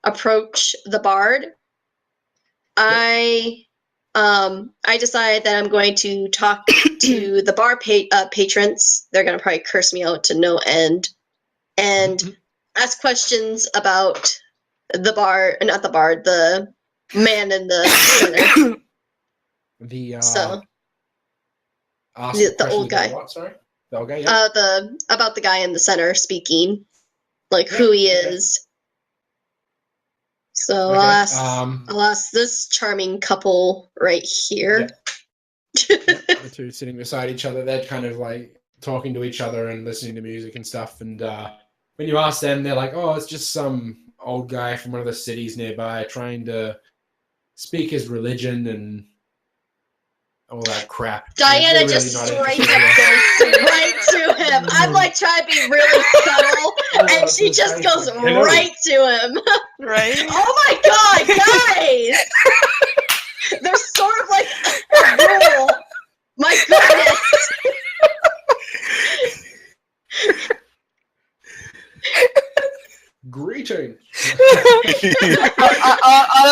approach the bard, I decided that I'm going to talk to the bar patrons. They're gonna probably curse me out to no end, and ask questions about the bar, not the bard, the man in the center. The So ask the questions old guy. about what? Sorry, the old guy. Yeah. About the guy in the center speaking. like who he is. So Okay, I'll ask this charming couple right here. The two sitting beside each other, they're kind of like talking to each other and listening to music and stuff. And when you ask them, they're like, "Oh, it's just some old guy from one of the cities nearby trying to speak his religion and all that crap." Diana They're just really not straight interested up here. goes right to him. I'm like trying to be really subtle, and she just goes Hello. right to him. Right? Oh my god, guys! There's sort of like a rule. My goodness. Greetings. Out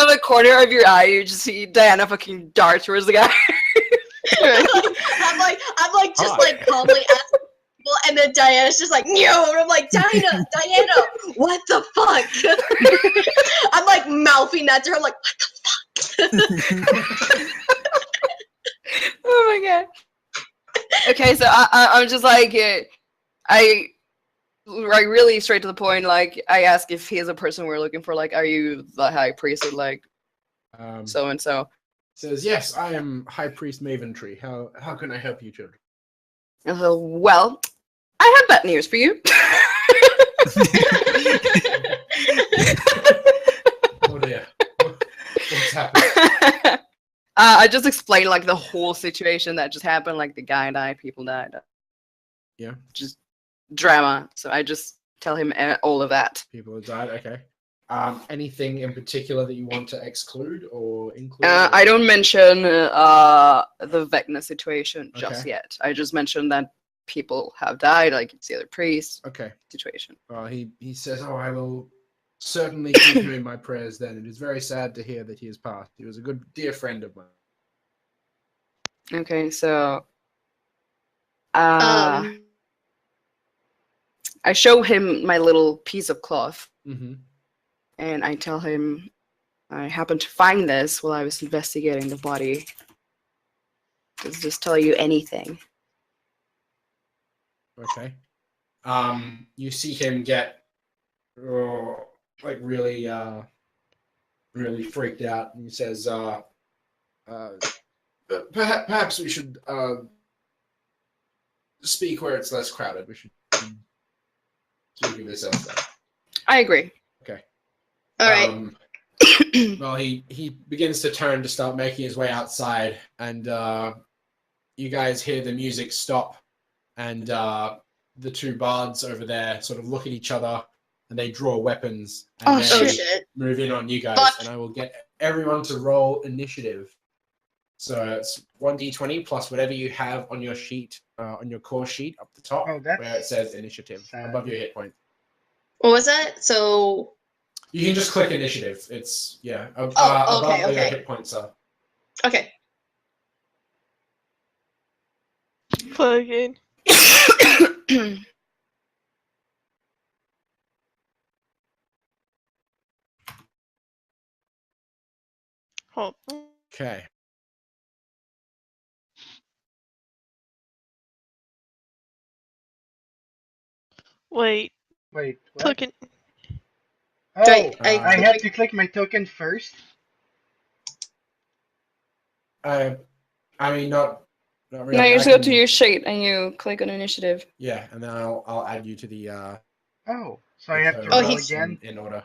of the corner of your eye, you just see Diana fucking dart towards the guy. I'm like just Hi. like calmly asking people, and then Diana's just like, no, and I'm like, Diana, what the fuck? I'm like mouthing that to her, I'm like, what the fuck? Oh my god. Okay, so I'm just like, I really straight to the point. Like, I ask if he's a person we're looking for. Like, are you the high priest of like so and so? Says, "Yes, I am High Priest Maventree. How can I help you, children?" Well, I have bad news for you. Oh dear. What's happened? I just explained like the whole situation that just happened. Like the guy died, people died. Yeah. Just drama. So I just tell him all of that. People have died. Okay. Anything in particular that you want to exclude or include? I don't mention the Vecna situation just Okay. yet. I just mentioned that people have died, like it's the other priest Okay. situation. Well, he says, "Oh, I will certainly keep him in my prayers. Then it is very sad to hear that he has passed. He was a good, dear friend of mine." Okay, so Um, I show him my little piece of cloth Mm-hmm. and I tell him I happened to find this while I was investigating the body. Does this tell you anything? Okay. You see him get like really really freaked out, and he says, perhaps we should speak where it's less crowded. We should speak of this elsewhere." I agree. Okay. all right. Well, he begins to turn to start making his way outside, and you guys hear the music stop, and the two bards over there sort of look at each other, and they draw weapons, and Oh, they Oh shit. shit. move in on you guys, Fuck. and I will get everyone to roll initiative. So it's 1d20 plus whatever you have on your sheet, on your core sheet up the top, Oh, that's where it says initiative sad. above your hit point. What was that? So You can just click initiative. It's above okay, where your okay. hit points are. okay. Fucking. Hold on. Okay. Wait. Wait, what? Click it. Oh, I I had to click my token first. I mean, not really. No, you I just go to can- your sheet and you click on initiative. Yeah, and then I'll add you to the. Oh, so I have to Oh, roll he's- again. in order.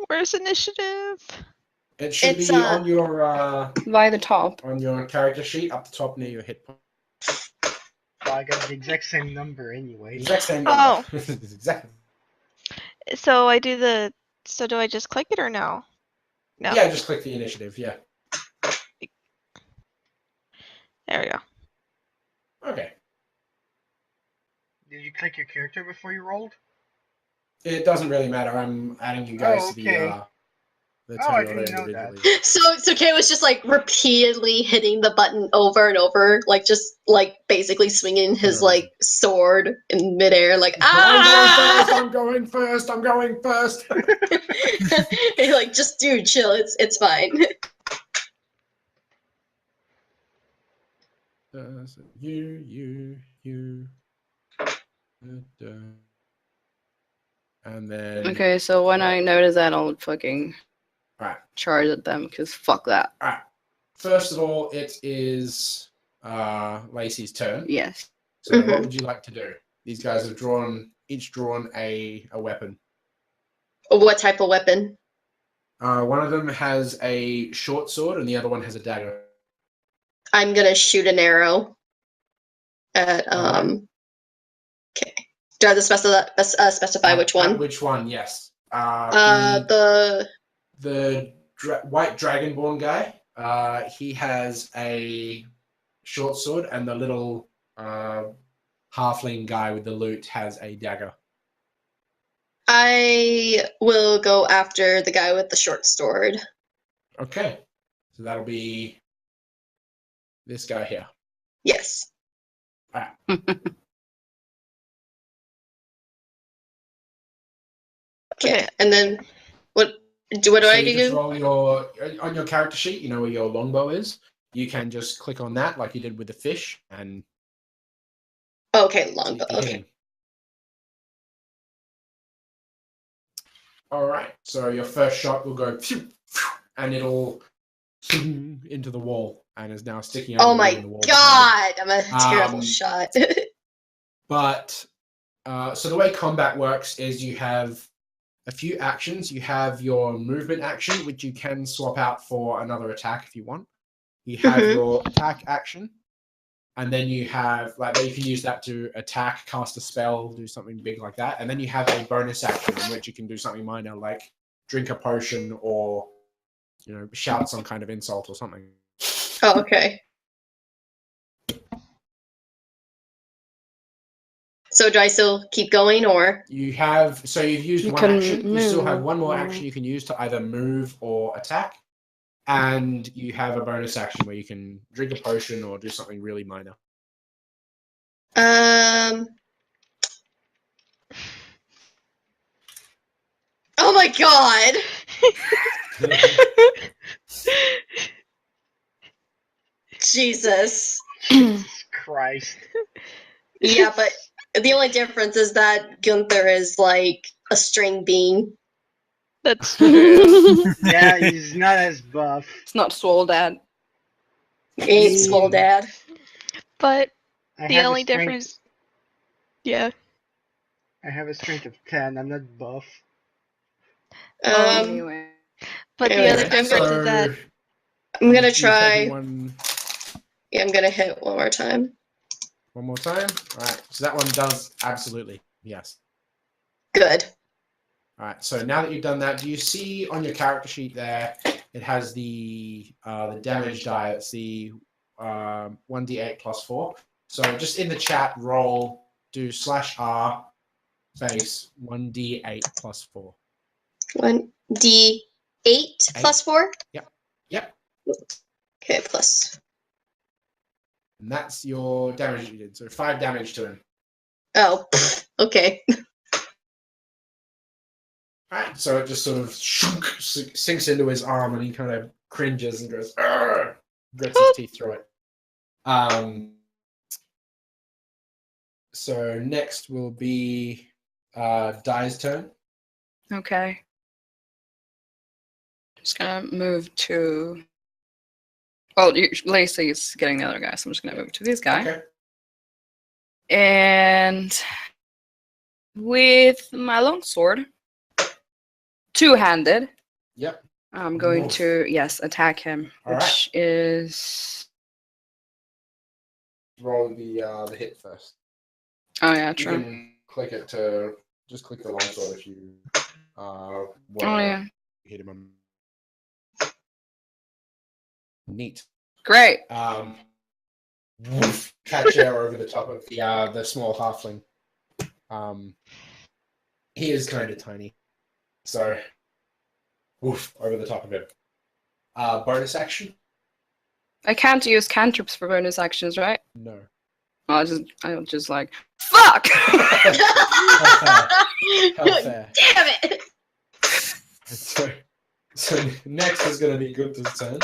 Where's initiative? It should It's, be on your By the top. on your character sheet up the top near your hit point. Well, I got the exact same number anyway. Exact same. Oh. Number. Exactly. So I do the. So do I just click it or no? No. Yeah, just click the initiative. Yeah. There we go. Okay. Did you click your character before you rolled? It doesn't really matter. I'm adding you guys Oh, to okay. the Oh, I turn order didn't know that. individually. So Kay was just like repeatedly hitting the button over and over, like just like basically swinging his No like sword in midair, like I'm going first. I'm going first. And you're like, just dude, chill. It's fine. So you. And then Okay, so when I notice that, I'll fucking Alright. charge at them, because fuck that. Alright. First of all, it is Lacey's turn. Yes. So what would you like to do? These guys have each drawn a weapon. What type of weapon? One of them has a short sword and the other one has a dagger. I'm gonna shoot an arrow at Okay. Do I have to specify which one? Which one? Yes. The White Dragonborn guy. He has a short sword, and the little halfling guy with the lute has a dagger. I will go after the guy with the short sword. Okay. So that'll be this guy here. Yes. Alright. Okay. And then what do So I you just do? roll on your character sheet, you know where your longbow is. You can just click on that like you did with the fish and Okay, longbow. you hit Okay. him. Alright, so your first shot will go and it'll into the wall and is now sticking out Oh of my the wall. god, I'm a terrible shot. But so the way combat works is you have a few actions. You have your movement action, which you can swap out for another attack if you want. You have your attack action, and then you have you can use that to attack, cast a spell, do something big like that. And then you have a bonus action in which you can do something minor like drink a potion or shout some kind of insult or something. Oh, okay. So do I still keep going or? You've used one action. You still have one more action you can use to either move or attack. And you have a bonus action where you can drink a potion or do something really minor. Oh my god! Jesus. Jesus Christ. Yeah, but the only difference is that Gunther is like a string bean. That's true. Yeah, he's not as buff. It's not Swole Dad. He ain't swole dad. But I the have a only strength- difference, yeah. I have a strength of 10. I'm not buff. Anyway. But the Anyway, other difference is that I'm gonna You try. taking one Yeah, I'm gonna hit one more time. more time. All right. So that one does absolutely yes. Good. All right. So now that you've done that, do you see on your character sheet there? It has the damage die. It's the 1d8 plus 4. So just in the chat, do /r space 1d8 plus 4. 1d8 plus 4? Yep. Okay, plus. And that's your damage you did. So 5 damage to him. Oh, okay. Alright, so it just sort of sinks into his arm and he kind of cringes and goes, "Argh!" Grits his teeth through it. So next will be Dai's turn. Okay. Just gonna move to. Well, Lacey's getting the other guy, so I'm just gonna move to this guy. Okay. And with my longsword, two-handed, Yep. I'm going to attack him, All which is. Roll the hit first. Oh yeah, You true. can click it to just click the longsword if you want Oh yeah, hit him on. Neat. great. Catch air over the top of the small halfling. He is kind of tiny, so woof over the top of him. Bonus action? I can't use cantrips for bonus actions, right? No. I'll just like fuck. How fair. Damn it! So next is going to be Gunther's turn.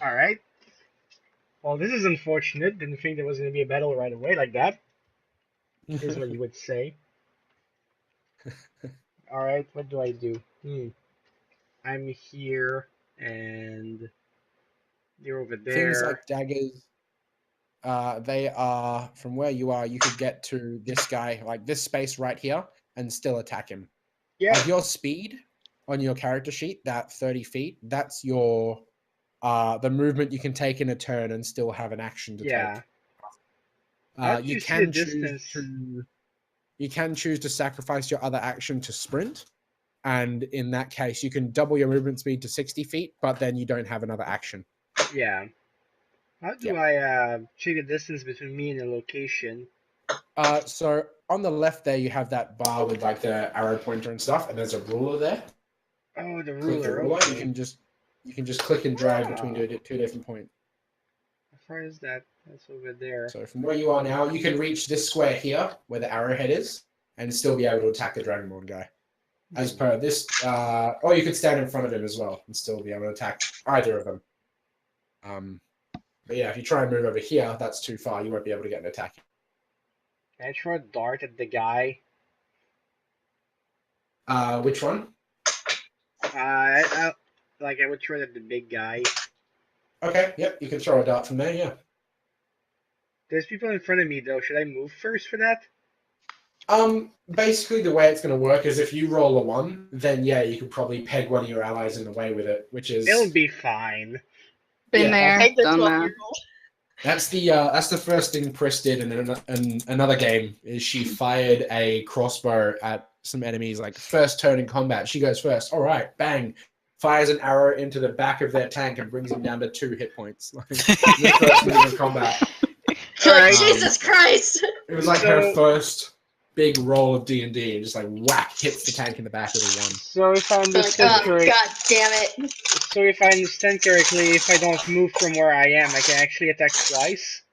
Alright. Well, this is unfortunate. Didn't think there was going to be a battle right away like that. is what you would say. Alright, what do I do? I'm here, and you're over Things there. like daggers, they are from where you are. You could get to this guy, like this space right here, and still attack him. Yeah, Your speed on your character sheet, that 30 feet, that's your the movement you can take in a turn and still have an action to yeah. take. How do You you see the can choose distance? to sacrifice your other action to sprint, and in that case, you can double your movement speed to 60 feet, but then you don't have another action. Yeah. How do Yep. I check the distance between me and the location? So on the left there, you have that bar with like the arrow pointer and stuff, and there's a ruler there. Oh, the Click the ruler. ruler. Okay. You can just click and drag between Ah. two different points. How far is that? That's over there. So from where you are now, you can reach this square here where the arrowhead is, and still be able to attack the Dragonborn guy. As per this, or you could stand in front of him as well and still be able to attack either of them. But yeah, if you try and move over here, that's too far. You won't be able to get an attack. Can I throw a dart at the guy? Which one? I would throw it at the big guy. Okay, yep, you can throw a dart from there, yeah. There's people in front of me though. Should I move first for that? Basically the way it's going to work is if you roll a 1, then yeah, you could probably peg one of your allies in the way with it, which is... It'll be fine. Been there, Take the done that. 12-year-old. That's the first thing Pris did in another game, is she fired a crossbow at some enemies, like first turn in combat. She goes first, all right, bang, fires an arrow into the back of their tank and brings them down to 2 hit points. Like, the first move in combat. You're like, Alright. Jesus Christ! It was like her first big roll of D&D, and just like whack, hits the tank in the back with a 1. So if I Like, understand oh, correctly, god damn it. so if I understand correctly, if I don't move from where I am, I can actually attack twice.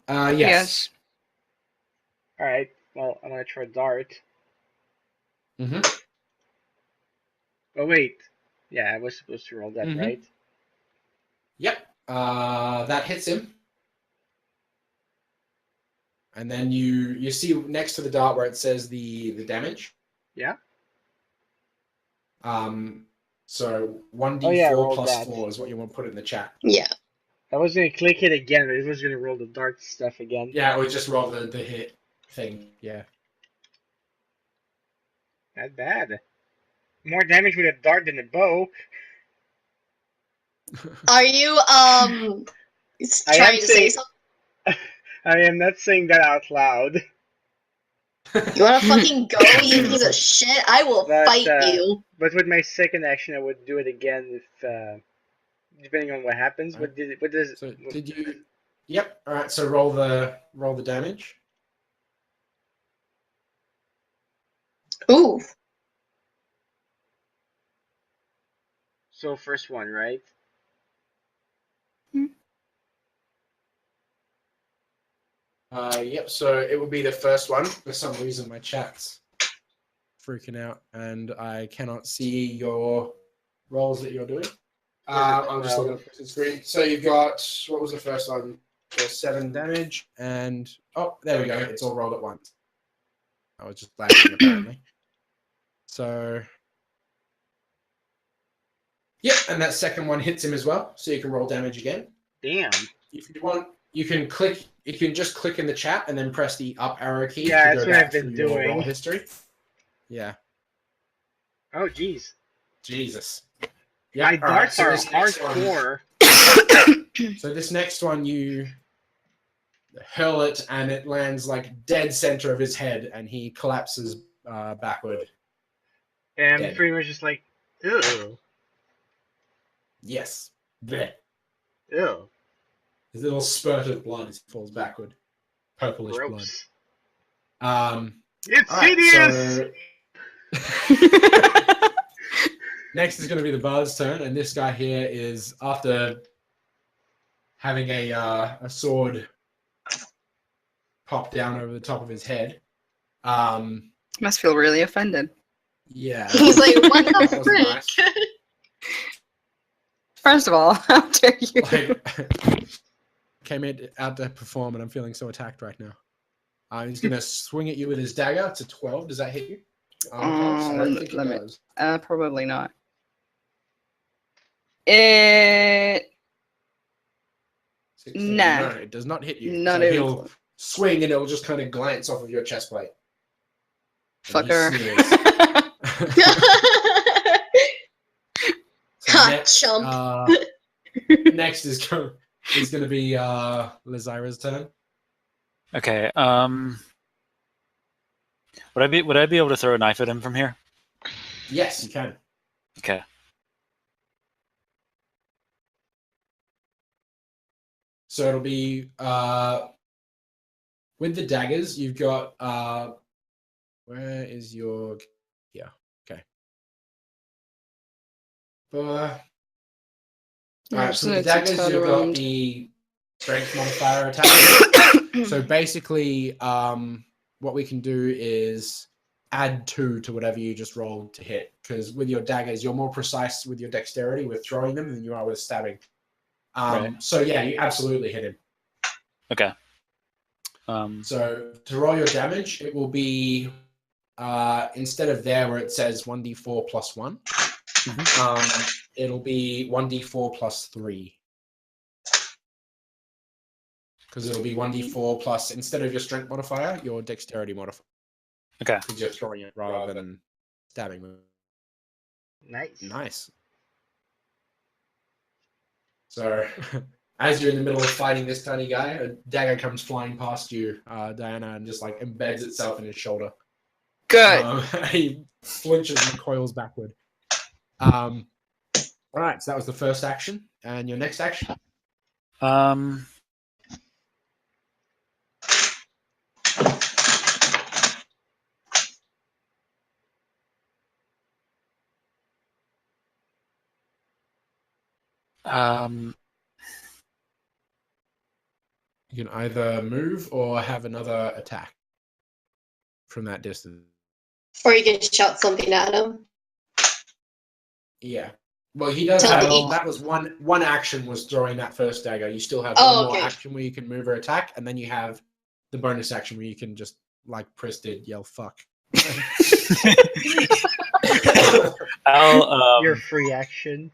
Yes. All right. Well, I'm gonna try dart. Mm-hmm. Oh wait. Yeah, I was supposed to roll that, Mhm. right? Yep. That hits him. And then you see next to the dart where it says the damage. Yeah. So 1d4 Oh, yeah, roll plus that. 4 is what you want to put in the chat. Yeah. I was gonna click it again, but it was gonna roll the dart stuff again. Yeah, we just roll the hit thing. Yeah. Not bad. More damage with a dart than a bow. Are you, I trying am to say saying- something? I am not saying that out loud. You wanna fucking go, you piece of shit? I will But, fight you. But with my second action, I would do it again if, depending on what happens. Right. What does? So did you? Yep. All right. So roll the damage. Ooh. So first one, right? Yep. So it would be the first one. For some reason, my chat's freaking out, and I cannot see your rolls that you're doing. I'm just looking at the screen. So you've got, what was the first one? So 7 damage, and oh, there we go. It's all rolled at once. I was just lagging apparently. So yep, and that second one hits him as well. So you can roll damage again. Damn. If you want, you can click. You can just click in the chat and then press the up arrow key. Yeah, to that's go what back I've been through your roll doing. history. Yeah. Oh, jeez. Jesus. My all right, darts so are this next one- hardcore. So this next one, you hurl it, and it lands like dead center of his head, and he collapses backward. And I'm Dead. pretty much just like, ew, Yes. Blech. ew, His little spurt of blood as he falls backward. Purplish gross. blood. It's All right, hideous. so next is going to be the bard's turn, and this guy here is, after having a sword pop down over the top of his head. Must feel really offended. Yeah. He's like, what That the wasn't frick? nice. First of all, how dare you? Like, came out to perform, and I'm feeling so attacked right now. He's going to swing at you with his dagger. It's a 12. Does that hit you? I don't think it let me- does. Probably not. It 16. Nah. No, it does not hit you. Not so even he'll close. swing and it'll just kind of glance off of your chest plate. And he Fucker. sneers. So Ha, next, chump. next is going to be Lazira's turn. Okay. Would I be able to throw a knife at him from here? Yes, you can. Okay. So it'll be with the daggers. You've got where is your okay. Alright, so with the daggers you've got the strength modifier attack. So basically, what we can do is add 2 to whatever you just rolled to hit. Because with your daggers, you're more precise with your dexterity with throwing them than you are with stabbing. Right. So yeah, you absolutely hit him. Okay. So to roll your damage, it will be instead of there where it says 1d4 plus 1, it'll be 1d4 plus 3. Because it'll be 1d4 plus, instead of your strength modifier, your dexterity modifier. Okay. Because you're throwing it rather than stabbing them. Nice. Nice. So, as you're in the middle of fighting this tiny guy, a dagger comes flying past you, Diana, and just like embeds itself in his shoulder. Good. He flinches and coils backward. All right, so that was the first action, and your next action. You can either move or have another attack from that distance. Or you can shout something at him. Yeah. Well, he does Tell have. me. That was one action was throwing that first dagger. You still have Oh, one more okay. action where you can move or attack, and then you have the bonus action where you can just, like Pris did, yell "fuck." Your free action.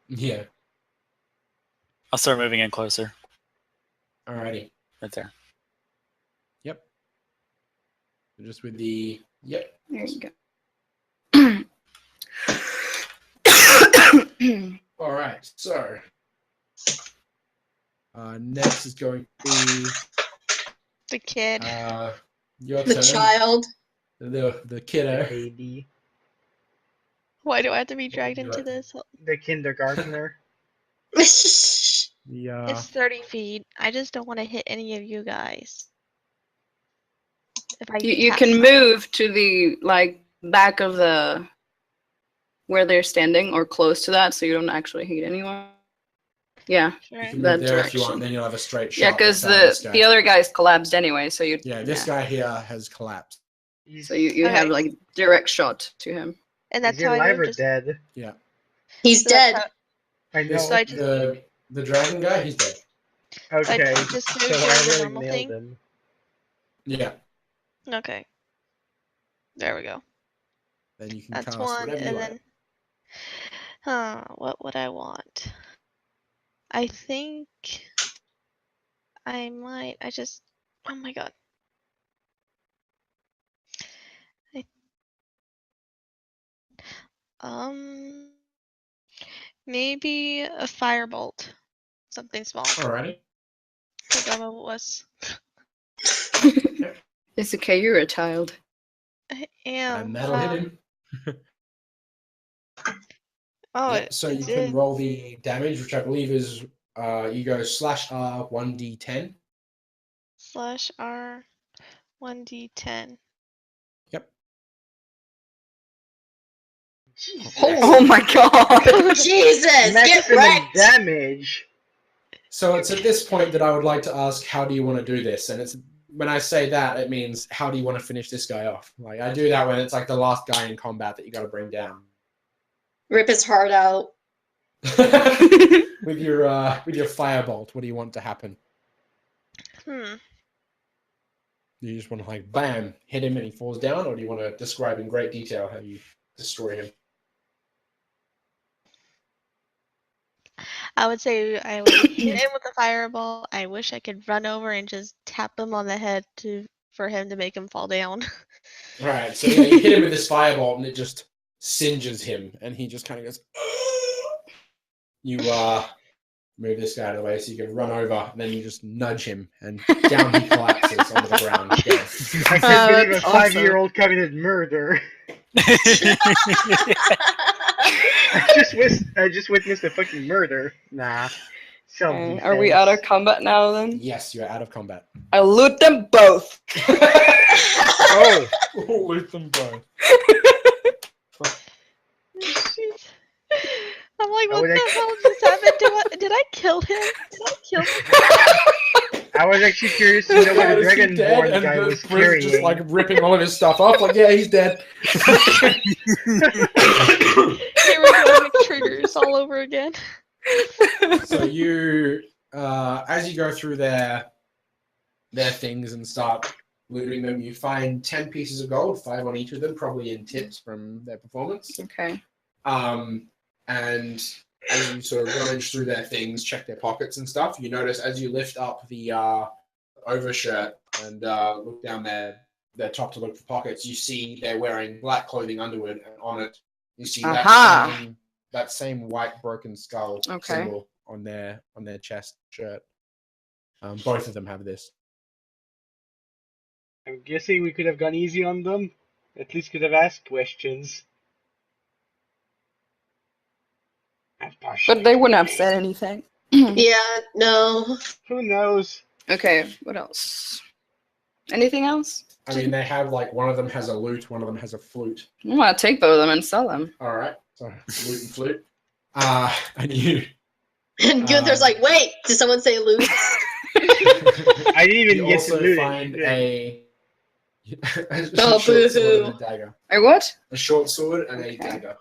Yeah. I'll start moving in closer. Alrighty. Right there. Yep. Just with the yep. There you go. All right. So next is going to be The kid. your The turn. child. The kiddo. Baby. Why do I have to be What would dragged you into like? this? The kindergartner. The It's 30 feet. I just don't want to hit any of you guys. If I You tap can some- move to the like back of the where they're standing or close to that, so you don't actually hit anyone. Yeah, Sure. you can that move there if you want, direction. then you'll have a straight shot. yeah, because at this the guy. other guy's collapsed anyway, so you Yeah, this guy here has collapsed. so you have Okay. like direct shot to him. And Is that's he how I alive move. or Just, dead? He's so that's dead. I know. So I just- The dragon guy, he's dead. Okay, I just so moved I doing the really normal nailed thing. him. Yeah. Okay. There we go. Then you can That's cast one, whatever you and like. then, what would I want? I think I might. Oh my god. Maybe a firebolt, something small. Alrighty. Because I'm a wuss. It's okay, you're a child. I am. And that'll hit him. Oh, Yep, so you can roll the damage, which I believe is you go /R 1d10. /R 1d10. Yep. Oh my god! Jesus, get Maximum wrecked. damage. So it's at this point that I would like to ask, how do you want to do this? And it's when I say that, it means how do you want to finish this guy off? Like I do that when it's like the last guy in combat that you got to bring down. Rip his heart out. with your firebolt, what do you want to happen? Do you just want to like bam, hit him and he falls down, or do you want to describe in great detail how you destroy him? I would say I would hit him with a fireball. I wish I could run over and just tap him on the head for him to make him fall down. All right, so yeah, you hit him with this fireball and it just singes him, and he just kind of goes. You move this guy out of the way so you can run over, and then you just nudge him, and down he collapses onto the ground. Dead. I can't believe a that's awesome. 5-year-old committed murder. I just witnessed a fucking murder. Nah. Okay, are we out of combat now then? Yes, you're out of combat. I loot them both. Oh. Loot them both. I'm like, I what would the hell just happened? Did I kill him? Did I kill him? I was actually curious to know what the Dragonborn guy was carrying. Just like ripping all of his stuff off. Like, yeah, he's dead. Here we go, with triggers all over again. So you, as you go through their things and start looting them, you find 10 pieces of gold, 5 on each of them, probably in tips from their performance. Okay. And as you sort of rummage through their things, check their pockets and stuff, you notice as you lift up the overshirt and look down their top to look for pockets, you see they're wearing black clothing underwear, and on it you see that same white broken skull symbol on their chest shirt. Both of them have this. I'm guessing we could have gone easy on them. At least could have asked questions. But they wouldn't have said anything. Yeah, no. Who knows? Okay, what else? Anything else? I mean, they have like one of them has a lute, one of them has a flute. I want to take both of them and sell them. All right, so lute and flute. And you. And Gunther's like, wait, did someone say loot? I didn't even You get to also loot find it. a Oh, short sword boo-hoo. and a dagger. A what? A short sword and a Okay. dagger.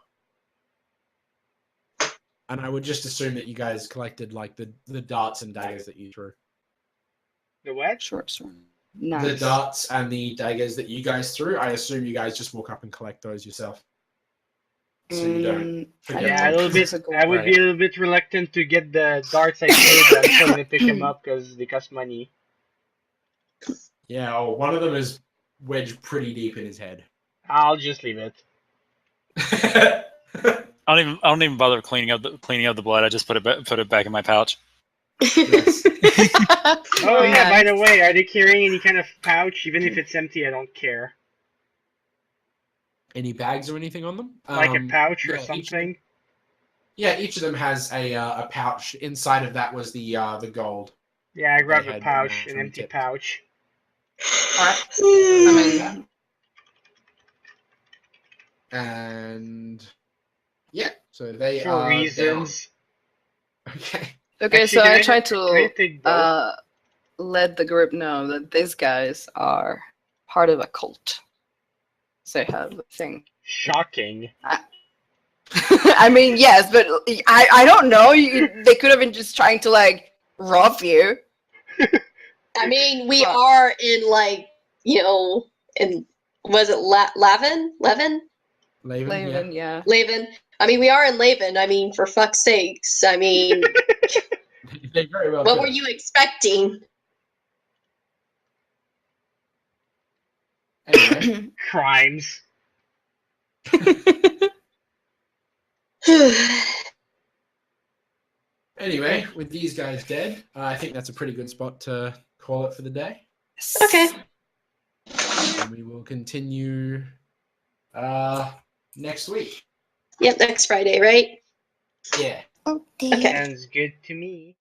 And I would just assume that you guys collected like the darts and daggers that you threw. The what? Short sword. Nice. The darts and the daggers that you guys threw, I assume you guys just walk up and collect those yourself. So you don't forget. Yeah, a little bit. Physical, I would be a little bit reluctant to get the darts I paid. I'm still gonna pick them up because they cost money. Yeah, oh, one of them is wedged pretty deep in his head. I'll just leave it. I don't even bother cleaning up the blood. I just put it back in my pouch. Yes. Oh yeah, by the way, are they carrying any kind of pouch? Even if it's empty, I don't care. Any bags or anything on them? Like a pouch or yeah, something? Each of them has a pouch. Inside of that was the gold. Yeah, I grabbed They a had, pouch, an some empty tips. pouch. I mean, And yeah, so they For are reasons. down. Okay. okay, Actually, so can I I- tried can I to take both? let the group know that these guys are part of a cult. So they have a thing. Shocking. I mean, yes, but I don't know. They could have been just trying to like rob you. I mean, we are in like, in was it Laven? Laven, Laven, yeah. Laven. I mean, we are in Laven. I mean, for fuck's sakes. I mean, yeah. They very well what could were have. you expecting? Anyway, Crimes. anyway, with these guys dead, I think that's a pretty good spot to call it for the day. Okay. And we will continue next week. Yep, next Friday, right? Yeah. Okay. Sounds good to me.